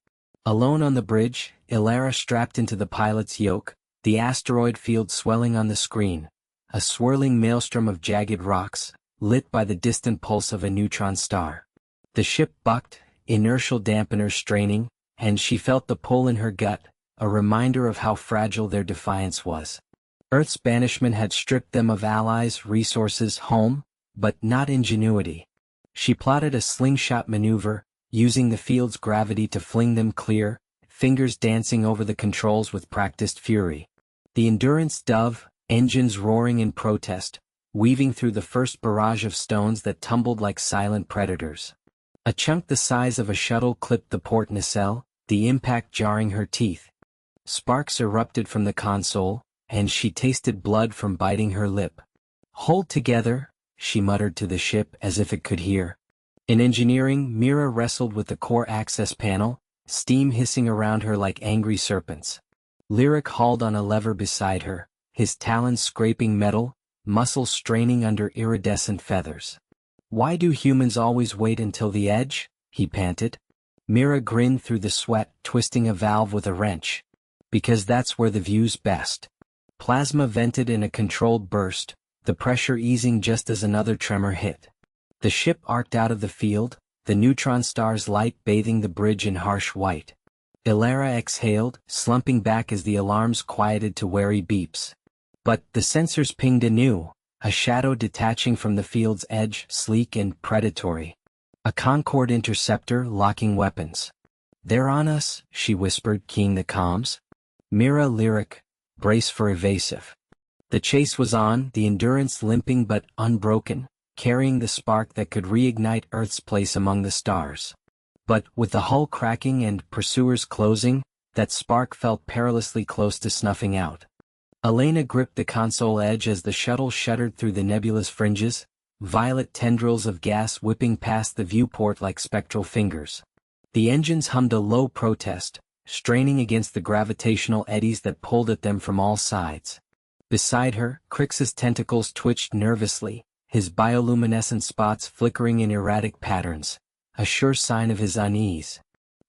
Alone on the bridge, Ilara strapped into the pilot's yoke, the asteroid field swelling on the screen, a swirling maelstrom of jagged rocks, lit by the distant pulse of a neutron star. The ship bucked, inertial dampeners straining, and she felt the pull in her gut, a reminder of how fragile their defiance was. Earth's banishment had stripped them of allies, resources, home, but not ingenuity. She plotted a slingshot maneuver, using the field's gravity to fling them clear, fingers dancing over the controls with practiced fury. The Endurance dove, engines roaring in protest, weaving through the first barrage of stones that tumbled like silent predators. A chunk the size of a shuttle clipped the port nacelle, the impact jarring her teeth. Sparks erupted from the console, and she tasted blood from biting her lip. Hold together, she muttered to the ship as if it could hear. In engineering, Mira wrestled with the core access panel, steam hissing around her like angry serpents. Lyric hauled on a lever beside her, his talons scraping metal, muscles straining under iridescent feathers. Why do humans always wait until the edge? He panted. Mira grinned through the sweat, twisting a valve with a wrench. Because that's where the view's best. Plasma vented in a controlled burst, the pressure easing just as another tremor hit. The ship arced out of the field, the neutron star's light bathing the bridge in harsh white. Ilara exhaled, slumping back as the alarms quieted to wary beeps. But the sensors pinged anew, a shadow detaching from the field's edge, sleek and predatory. A Concorde interceptor locking weapons. They're on us, she whispered, keying the comms. Mira, Lyric, brace for evasive. The chase was on, the Endurance limping but unbroken, carrying the spark that could reignite Earth's place among the stars. But, with the hull cracking and pursuers closing, that spark felt perilously close to snuffing out. Elena gripped the console edge as the shuttle shuddered through the nebulous fringes, violet tendrils of gas whipping past the viewport like spectral fingers. The engines hummed a low protest, straining against the gravitational eddies that pulled at them from all sides. Beside her, Crix's tentacles twitched nervously, his bioluminescent spots flickering in erratic patterns, a sure sign of his unease.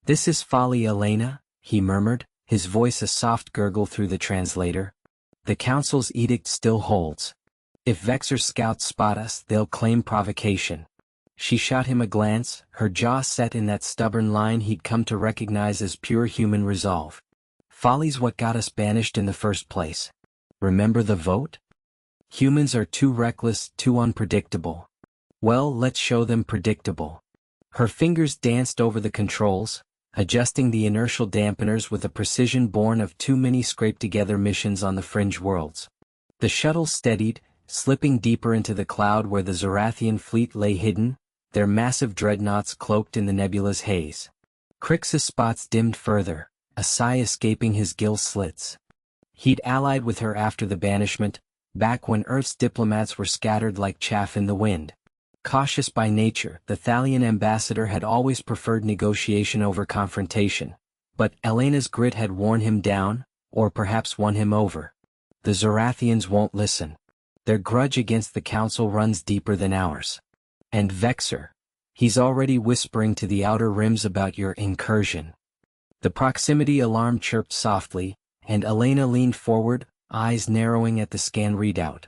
"This is folly, Elena," he murmured, his voice a soft gurgle through the translator. "The Council's edict still holds. If Vexor scouts spot us, they'll claim provocation." She shot him a glance, her jaw set in that stubborn line he'd come to recognize as pure human resolve. "Folly's what got us banished in the first place. Remember the vote? Humans are too reckless, too unpredictable. Well, let's show them predictable." Her fingers danced over the controls, adjusting the inertial dampeners with a precision born of too many scraped-together missions on the fringe worlds. The shuttle steadied, slipping deeper into the cloud where the Zorathian fleet lay hidden, their massive dreadnoughts cloaked in the nebula's haze. Crix's spots dimmed further, a sigh escaping his gill slits. He'd allied with her after the banishment, back when Earth's diplomats were scattered like chaff in the wind. Cautious by nature, the Thalian ambassador had always preferred negotiation over confrontation, but Elena's grit had worn him down, or perhaps won him over. The Zorathians won't listen. Their grudge against the Council runs deeper than ours. And Vexor, he's already whispering to the Outer Rims about your incursion. The proximity alarm chirped softly, and Elena leaned forward, eyes narrowing at the scan readout.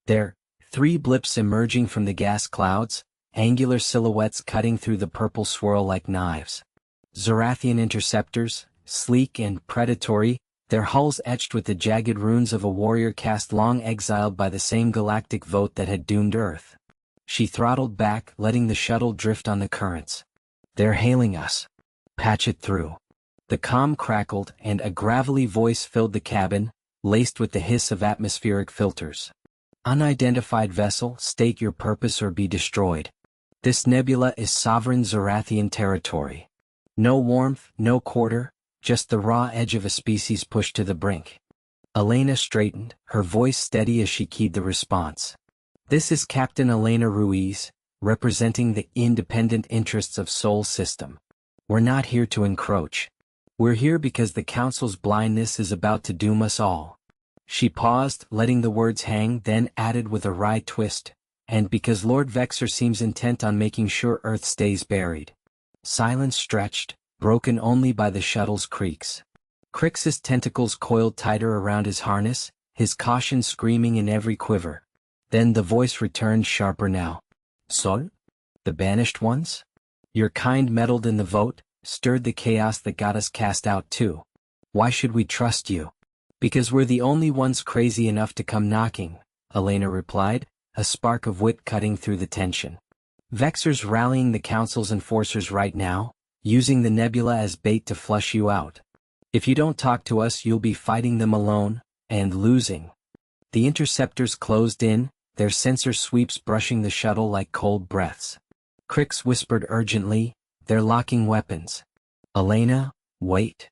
There, 3 blips emerging from the gas clouds, angular silhouettes cutting through the purple swirl like knives. Zorathian interceptors, sleek and predatory, their hulls etched with the jagged runes of a warrior caste long exiled by the same galactic vote that had doomed Earth. She throttled back, letting the shuttle drift on the currents. They're hailing us. Patch it through. The comm crackled, and a gravelly voice filled the cabin, laced with the hiss of atmospheric filters. Unidentified vessel, state your purpose or be destroyed. This nebula is sovereign Zorathian territory. No warmth, no quarter, just the raw edge of a species pushed to the brink. Elena straightened, her voice steady as she keyed the response. This is Captain Elena Ruiz, representing the independent interests of Sol System. We're not here to encroach. We're here because the Council's blindness is about to doom us all. She paused, letting the words hang, then added with a wry twist, and because Lord Vexor seems intent on making sure Earth stays buried. Silence stretched, broken only by the shuttle's creaks. Crix's tentacles coiled tighter around his harness, his caution screaming in every quiver. Then the voice returned sharper now. Sol? The banished ones? Your kind meddled in the vote, stirred the chaos that got us cast out too. Why should we trust you? Because we're the only ones crazy enough to come knocking, Elena replied, a spark of wit cutting through the tension. Vexor's rallying the Council's enforcers right now, using the nebula as bait to flush you out. If you don't talk to us, you'll be fighting them alone, and losing. The interceptors closed in, their sensor sweeps brushing the shuttle like cold breaths. Crix whispered urgently, they're locking weapons. Elena, wait.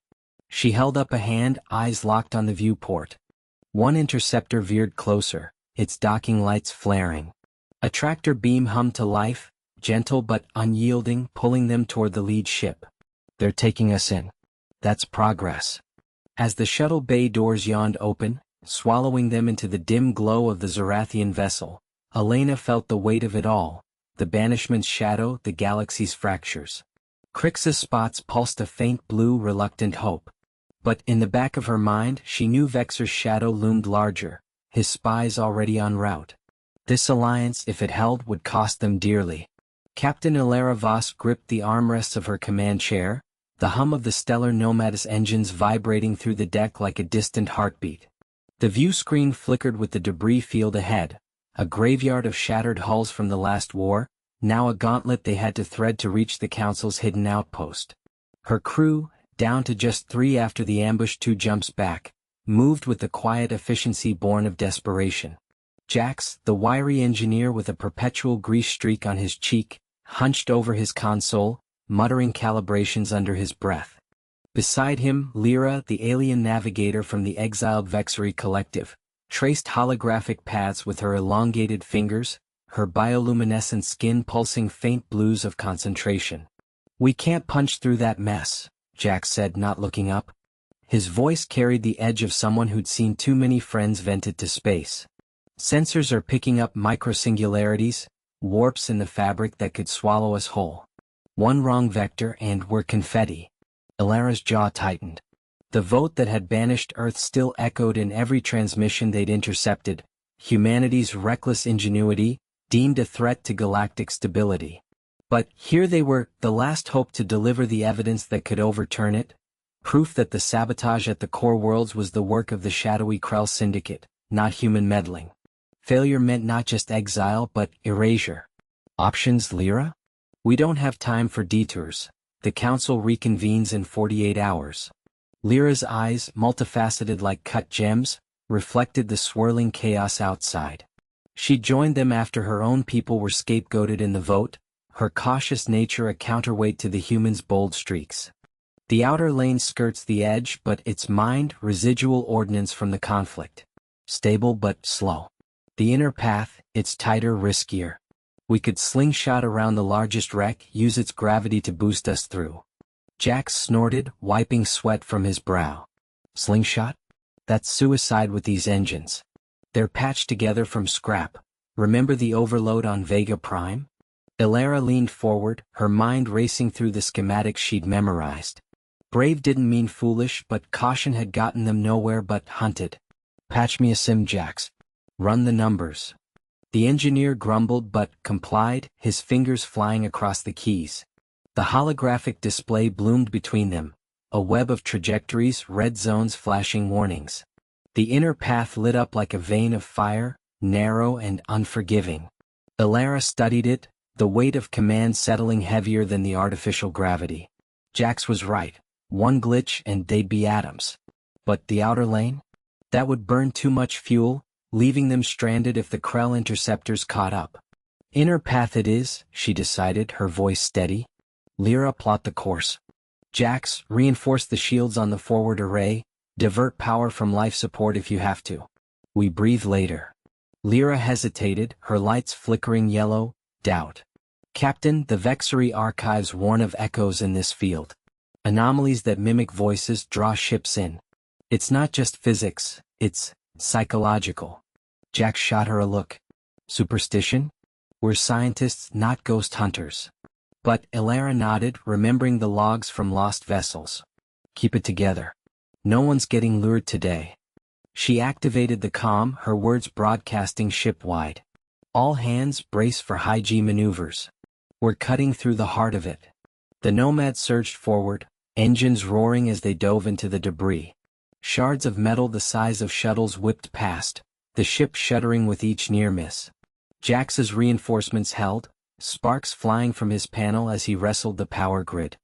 She held up a hand, eyes locked on the viewport. One interceptor veered closer, its docking lights flaring. A tractor beam hummed to life, gentle but unyielding, pulling them toward the lead ship. They're taking us in. That's progress. As the shuttle bay doors yawned open, swallowing them into the dim glow of the Zorathian vessel, Elena felt the weight of it all, the banishment's shadow, the galaxy's fractures. Crix's spots pulsed a faint blue, reluctant hope. But in the back of her mind, she knew Vexor's shadow loomed larger, his spies already en route. This alliance, if it held, would cost them dearly. Captain Ilara Voss gripped the armrests of her command chair, the hum of the stellar Nomadus engines vibrating through the deck like a distant heartbeat. The view screen flickered with the debris field ahead, a graveyard of shattered hulls from the last war, now a gauntlet they had to thread to reach the Council's hidden outpost. Her crew, down to just 3 after the ambush 2 jumps back, moved with the quiet efficiency born of desperation. Jax, the wiry engineer with a perpetual grease streak on his cheek, hunched over his console, muttering calibrations under his breath. Beside him, Lyra, the alien navigator from the exiled Vexori collective, traced holographic paths with her elongated fingers, her bioluminescent skin pulsing faint blues of concentration. We can't punch through that mess, Jax said, not looking up. His voice carried the edge of someone who'd seen too many friends vented to space. Sensors are picking up microsingularities, warps in the fabric that could swallow us whole. One wrong vector and we're confetti. Ilara's jaw tightened. The vote that had banished Earth still echoed in every transmission they'd intercepted, humanity's reckless ingenuity, deemed a threat to galactic stability. But here they were, the last hope to deliver the evidence that could overturn it, proof that the sabotage at the core worlds was the work of the shadowy Krell Syndicate, not human meddling. Failure meant not just exile but erasure. Options, Lyra? We don't have time for detours, the council reconvenes in 48 hours. Lyra's eyes, multifaceted like cut gems, reflected the swirling chaos outside. She joined them after her own people were scapegoated in the vote, her cautious nature a counterweight to the humans' bold streaks. The outer lane skirts the edge, but its mined, residual ordnance from the conflict. Stable but slow. The inner path, it's tighter, riskier. We could slingshot around the largest wreck, use its gravity to boost us through. Jax snorted, wiping sweat from his brow. Slingshot? That's suicide with these engines. They're patched together from scrap. Remember the overload on Vega Prime? Ilara leaned forward, her mind racing through the schematics she'd memorized. Brave didn't mean foolish, but caution had gotten them nowhere but hunted. Patch me a sim, Jax. Run the numbers. The engineer grumbled but complied, his fingers flying across the keys. The holographic display bloomed between them, a web of trajectories, red zones flashing warnings. The inner path lit up like a vein of fire, narrow and unforgiving. Ilara studied it, the weight of command settling heavier than the artificial gravity. Jax was right. One glitch and they'd be atoms. But the outer lane? That would burn too much fuel, leaving them stranded if the Krell interceptors caught up. Inner path it is, she decided, her voice steady. Lyra, plot the course. Jax, reinforce the shields on the forward array, divert power from life support if you have to. We breathe later. Lyra hesitated, her lights flickering yellow, doubt. Captain, the Vexery archives warn of echoes in this field. Anomalies that mimic voices draw ships in. It's not just physics, it's psychological. Jax shot her a look. Superstition? We're scientists, not ghost hunters. But Ilara nodded, remembering the logs from lost vessels. Keep it together. No one's getting lured today. She activated the comm, her words broadcasting ship-wide. All hands brace for high-G maneuvers. We're cutting through the heart of it. The Nomad surged forward, engines roaring as they dove into the debris. Shards of metal the size of shuttles whipped past, the ship shuddering with each near miss. Jax's reinforcements held, sparks flying from his panel as he wrestled the power grid.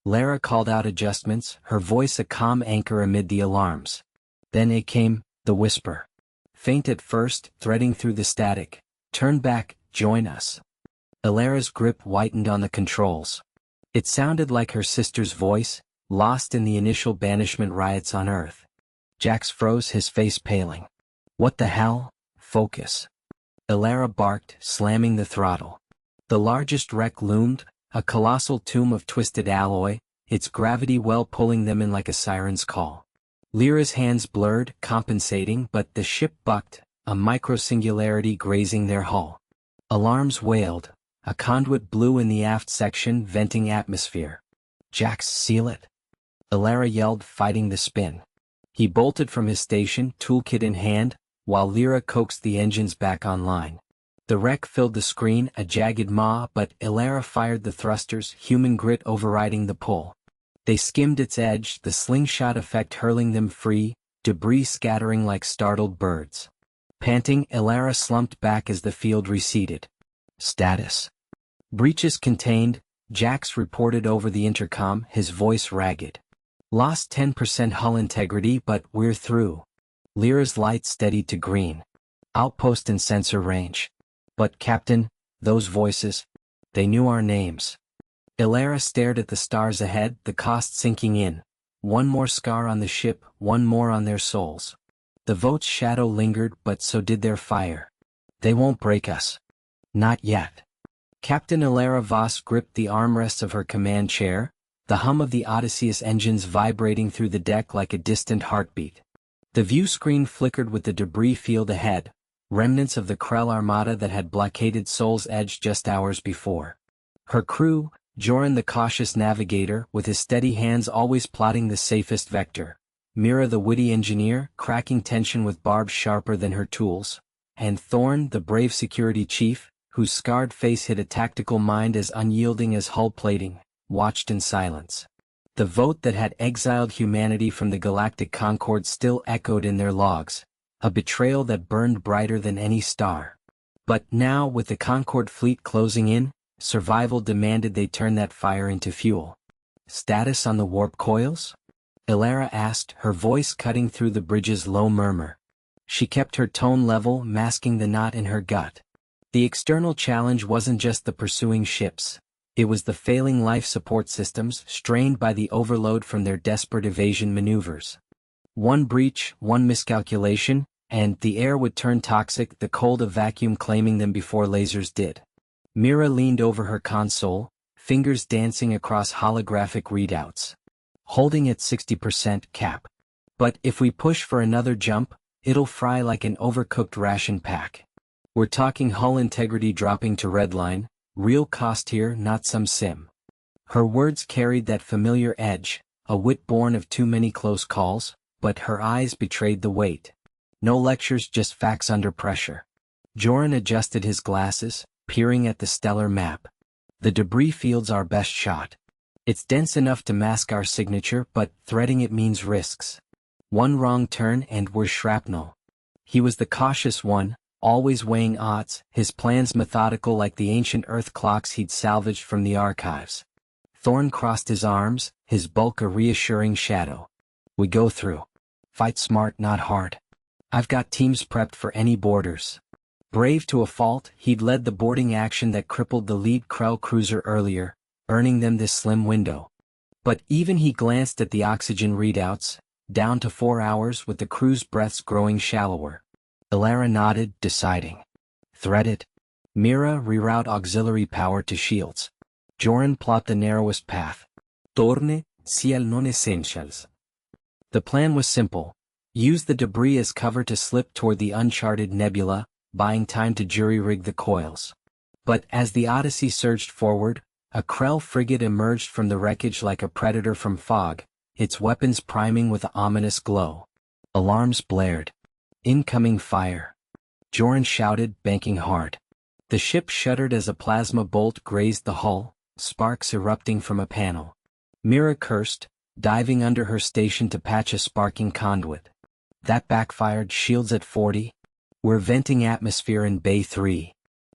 Lara called out adjustments, her voice a calm anchor amid the alarms. Then it came, the whisper. Faint at first, threading through the static. Turn back, join us. Ilara's grip whitened on the controls. It sounded like her sister's voice, lost in the initial banishment riots on Earth. Jax froze, his face paling. What the hell? Focus. Ilara barked, slamming the throttle. The largest wreck loomed, a colossal tomb of twisted alloy, its gravity well pulling them in like a siren's call. Lyra's hands blurred, compensating, but the ship bucked, a microsingularity grazing their hull. Alarms wailed. A conduit blew in the aft section, venting atmosphere. Jax, seal it. Ilara yelled, fighting the spin. He bolted from his station, toolkit in hand, while Lyra coaxed the engines back online. The wreck filled the screen, a jagged maw, but Ilara fired the thrusters, human grit overriding the pull. They skimmed its edge, the slingshot effect hurling them free, debris scattering like startled birds. Panting, Ilara slumped back as the field receded. Status. Breaches contained, Jax reported over the intercom, his voice ragged. Lost 10% hull integrity, but we're through. Lyra's light steadied to green. Outpost and sensor range. But Captain, those voices, they knew our names. Ilara stared at the stars ahead, the cost sinking in. One more scar on the ship, one more on their souls. The vote's shadow lingered, but so did their fire. They won't break us. Not yet. Captain Ilara Voss gripped the armrests of her command chair, the hum of the Odysseus engines vibrating through the deck like a distant heartbeat. The view screen flickered with the debris field ahead, remnants of the Krell armada that had blockaded Sol's Edge just hours before. Her crew, Joran the cautious navigator, with his steady hands always plotting the safest vector, Mira the witty engineer, cracking tension with barbs sharper than her tools, and Thorn the brave security chief, whose scarred face hid a tactical mind as unyielding as hull plating, watched in silence. The vote that had exiled humanity from the galactic concord still echoed in their logs, a betrayal that burned brighter than any star. But now, with the Concord fleet closing in, survival demanded they turn that fire into fuel. Status on the warp coils? Elara asked, her voice cutting through the bridge's low murmur. She kept her tone level, masking the knot in her gut. The external challenge wasn't just the pursuing ships. It was the failing life support systems, strained by the overload from their desperate evasion maneuvers. One breach, one miscalculation, and the air would turn toxic, the cold of vacuum claiming them before lasers did. Mira leaned over her console, fingers dancing across holographic readouts. Holding at 60% cap. But if we push for another jump, it'll fry like an overcooked ration pack. We're talking hull integrity dropping to redline, real cost here, not some sim. Her words carried that familiar edge, a wit born of too many close calls, but her eyes betrayed the weight. No lectures, just facts under pressure. Joran adjusted his glasses, peering at the stellar map. The debris field's our best shot. It's dense enough to mask our signature, but threading it means risks. One wrong turn and we're shrapnel. He was the cautious one, always weighing odds, his plans methodical like the ancient Earth clocks he'd salvaged from the archives. Thorn crossed his arms, his bulk a reassuring shadow. We go through. Fight smart, not hard. I've got teams prepped for any borders. Brave to a fault, he'd led the boarding action that crippled the lead Krell cruiser earlier, earning them this slim window. But even he glanced at the oxygen readouts, down to 4 hours with the crew's breaths growing shallower. Elara nodded, deciding. Thread it. Mira, reroute auxiliary power to shields. Joran, plot the narrowest path. Torne, ciel non essentials. The plan was simple. Use the debris as cover to slip toward the uncharted nebula, buying time to jury-rig the coils. But as the Odyssey surged forward, a Krell frigate emerged from the wreckage like a predator from fog, its weapons priming with an ominous glow. Alarms blared. Incoming fire. Joran shouted, banking hard. The ship shuddered as a plasma bolt grazed the hull, sparks erupting from a panel. Mira cursed, diving under her station to patch a sparking conduit. That backfired, shields at 40. We're venting atmosphere in Bay 3.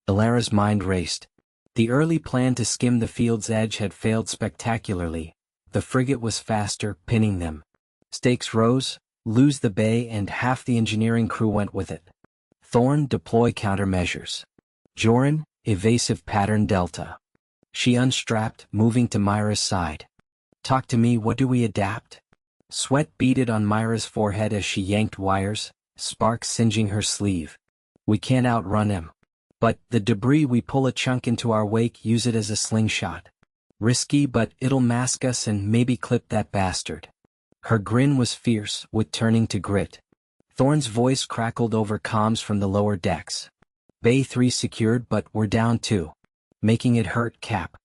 Elara's mind raced. The early plan to skim the field's edge had failed spectacularly. The frigate was faster, pinning them. Stakes rose, lose the bay, and half the engineering crew went with it. Thorn, deploy countermeasures. Joran, evasive pattern delta. She unstrapped, moving to Myra's side. Talk to me, what do we adapt? Sweat beaded on Myra's forehead as she yanked wires, sparks singeing her sleeve. We can't outrun him. But the debris, we pull a chunk into our wake, use it as a slingshot. Risky, but it'll mask us and maybe clip that bastard. Her grin was fierce, with turning to grit. Thorn's voice crackled over comms from the lower decks. Bay 3 secured, but we're down 2. Making it hurt, Cap.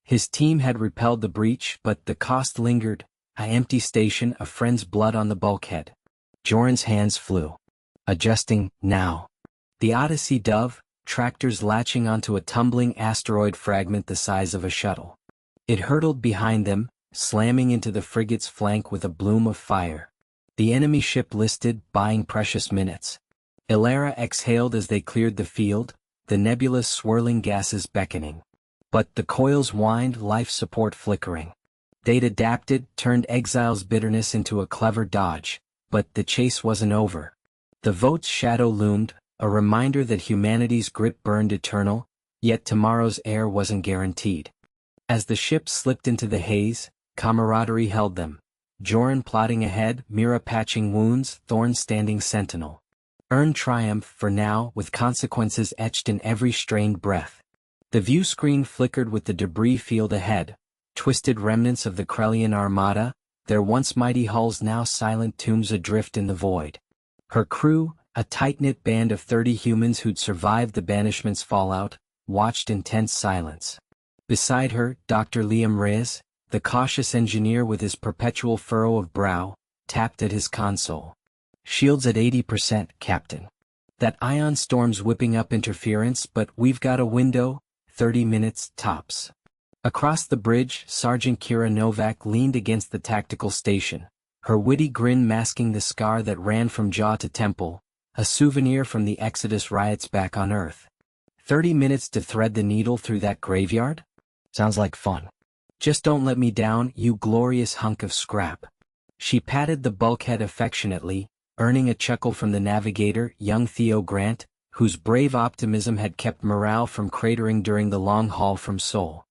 His team had repelled the breach, but the cost lingered. An empty station, a friend's blood on the bulkhead. Joran's hands flew. Adjusting, now. The Odyssey dove, tractors latching onto a tumbling asteroid fragment the size of a shuttle. It hurtled behind them, slamming into the frigate's flank with a bloom of fire. The enemy ship listed, buying precious minutes. Elara exhaled as they cleared the field, the nebulous swirling gases beckoning. But the coils whined, life support flickering. They'd adapted, turned exile's bitterness into a clever dodge, but the chase wasn't over. The vote's shadow loomed, a reminder that humanity's grit burned eternal, yet tomorrow's air wasn't guaranteed. As the ship slipped into the haze, camaraderie held them. Joran plodding ahead, Mira patching wounds, Thorn standing sentinel. Earn triumph for now, with consequences etched in every strained breath. The view screen flickered with the debris field ahead, twisted remnants of the Krellian armada, their once mighty hulls now silent tombs adrift in the void. Her crew, a tight-knit band of 30 humans who'd survived the banishment's fallout, watched in tense silence. Beside her, Dr. Liam Reyes, the cautious engineer with his perpetual furrow of brow, tapped at his console. Shields at 80%, Captain. That ion storm's whipping up interference, but we've got a window, 30 minutes, tops. Across the bridge, Sergeant Kira Novak leaned against the tactical station, her witty grin masking the scar that ran from jaw to temple, a souvenir from the Exodus riots back on Earth. 30 minutes to thread the needle through that graveyard? Sounds like fun. Just don't let me down, you glorious hunk of scrap. She patted the bulkhead affectionately, earning a chuckle from the navigator, young Theo Grant, whose brave optimism had kept morale from cratering during the long haul from Sol.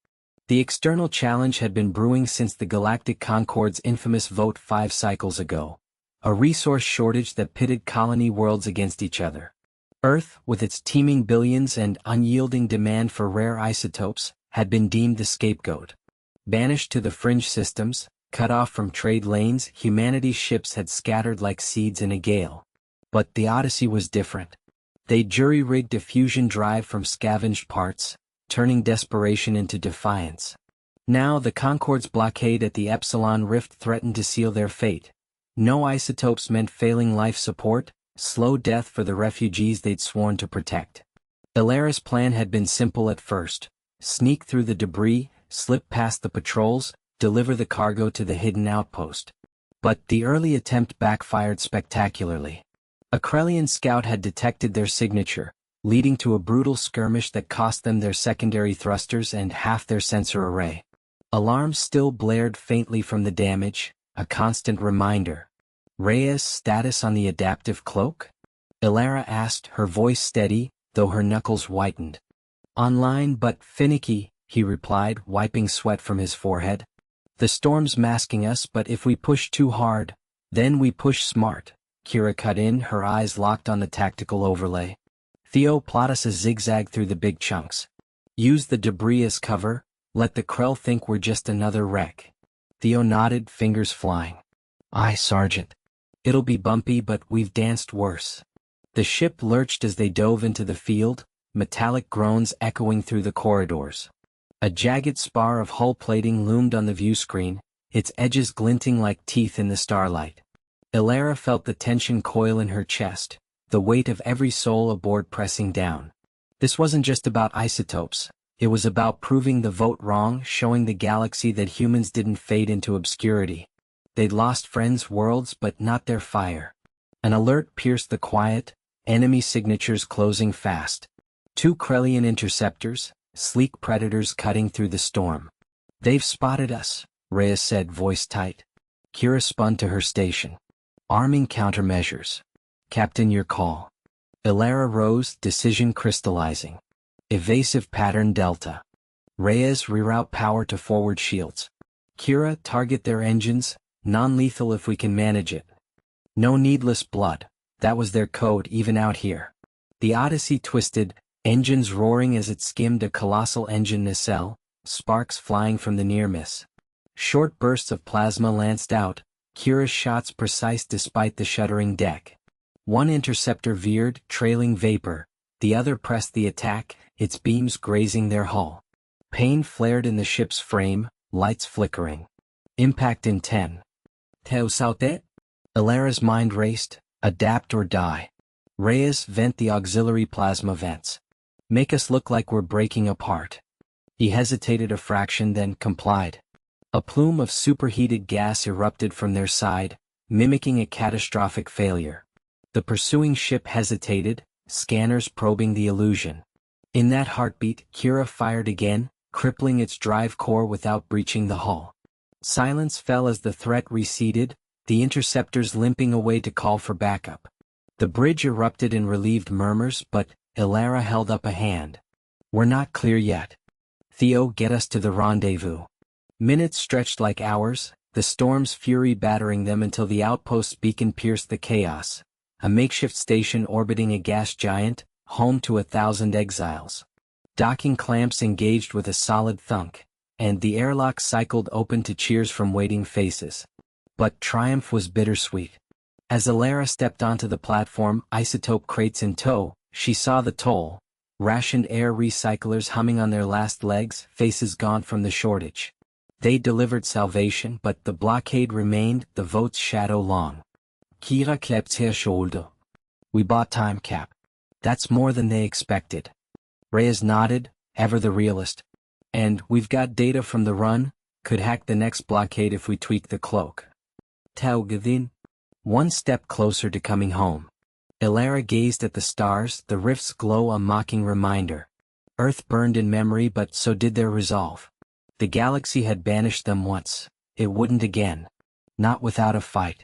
The external challenge had been brewing since the Galactic Concorde's infamous vote 5 cycles ago. A resource shortage that pitted colony worlds against each other. Earth, with its teeming billions and unyielding demand for rare isotopes, had been deemed the scapegoat. Banished to the fringe systems, cut off from trade lanes, humanity's ships had scattered like seeds in a gale. But the Odyssey was different. They jury-rigged a fusion drive from scavenged parts, turning desperation into defiance. Now the Concorde's blockade at the Epsilon Rift threatened to seal their fate. No isotopes meant failing life support, slow death for the refugees they'd sworn to protect. Ilara's plan had been simple at first. Sneak through the debris, slip past the patrols, deliver the cargo to the hidden outpost. But the early attempt backfired spectacularly. A Krellian scout had detected their signature, leading to a brutal skirmish that cost them their secondary thrusters and half their sensor array. Alarms still blared faintly from the damage, a constant reminder. Rhea's status on the adaptive cloak? Ilara asked, her voice steady, though her knuckles whitened. Online but finicky, he replied, wiping sweat from his forehead. The storm's masking us, but if we push too hard, then we push smart. Kira cut in, her eyes locked on the tactical overlay. Theo, plot us a zigzag through the big chunks. Use the debris as cover, let the Krell think we're just another wreck. Theo nodded, fingers flying. Aye, Sergeant. It'll be bumpy, but we've danced worse. The ship lurched as they dove into the field, metallic groans echoing through the corridors. A jagged spar of hull plating loomed on the view screen, its edges glinting like teeth in the starlight. Ilara felt the tension coil in her chest, the weight of every soul aboard pressing down. This wasn't just about isotopes, it was about proving the vote wrong, showing the galaxy that humans didn't fade into obscurity. They'd lost friends' worlds but not their fire. An alert pierced the quiet, enemy signatures closing fast. 2 Krellian interceptors, sleek predators cutting through the storm. They've spotted us, Rhea said, voice tight. Kira spun to her station. Arming countermeasures. Captain, your call. Ilara rose, decision crystallizing. Evasive pattern Delta. Reyes, reroute power to forward shields. Kira, target their engines, non-lethal if we can manage it. No needless blood, that was their code even out here. The Odyssey twisted, engines roaring as it skimmed a colossal engine nacelle, sparks flying from the near miss. Short bursts of plasma lanced out, Kira's shots precise despite the shuddering deck. One interceptor veered, trailing vapor, the other pressed the attack, its beams grazing their hull. Pain flared in the ship's frame, lights flickering. Impact in 10. Teo saute? Ilara's mind raced, adapt or die. Reyes, vent the auxiliary plasma vents. Make us look like we're breaking apart. He hesitated a fraction, then complied. A plume of superheated gas erupted from their side, mimicking a catastrophic failure. The pursuing ship hesitated, scanners probing the illusion. In that heartbeat, Kira fired again, crippling its drive core without breaching the hull. Silence fell as the threat receded, the interceptors limping away to call for backup. The bridge erupted in relieved murmurs, but Ilara held up a hand. We're not clear yet. Theo, get us to the rendezvous. Minutes stretched like hours, the storm's fury battering them until the outpost's beacon pierced the chaos. A makeshift station orbiting a gas giant, home to 1,000 exiles. Docking clamps engaged with a solid thunk, and the airlock cycled open to cheers from waiting faces. But triumph was bittersweet. As Ilara stepped onto the platform, isotope crates in tow, she saw the toll. Rationed air recyclers humming on their last legs, faces gaunt from the shortage. They delivered salvation, but the blockade remained, the vote's shadow long. Kira clapped her shoulder. We bought time, Cap. That's more than they expected. Reyes nodded, ever the realist. And we've got data from the run, could hack the next blockade if we tweak the cloak. Tau Gavin. One step closer to coming home. Ilara gazed at the stars, the rift's glow a mocking reminder. Earth burned in memory, but so did their resolve. The galaxy had banished them once. It wouldn't again. Not without a fight.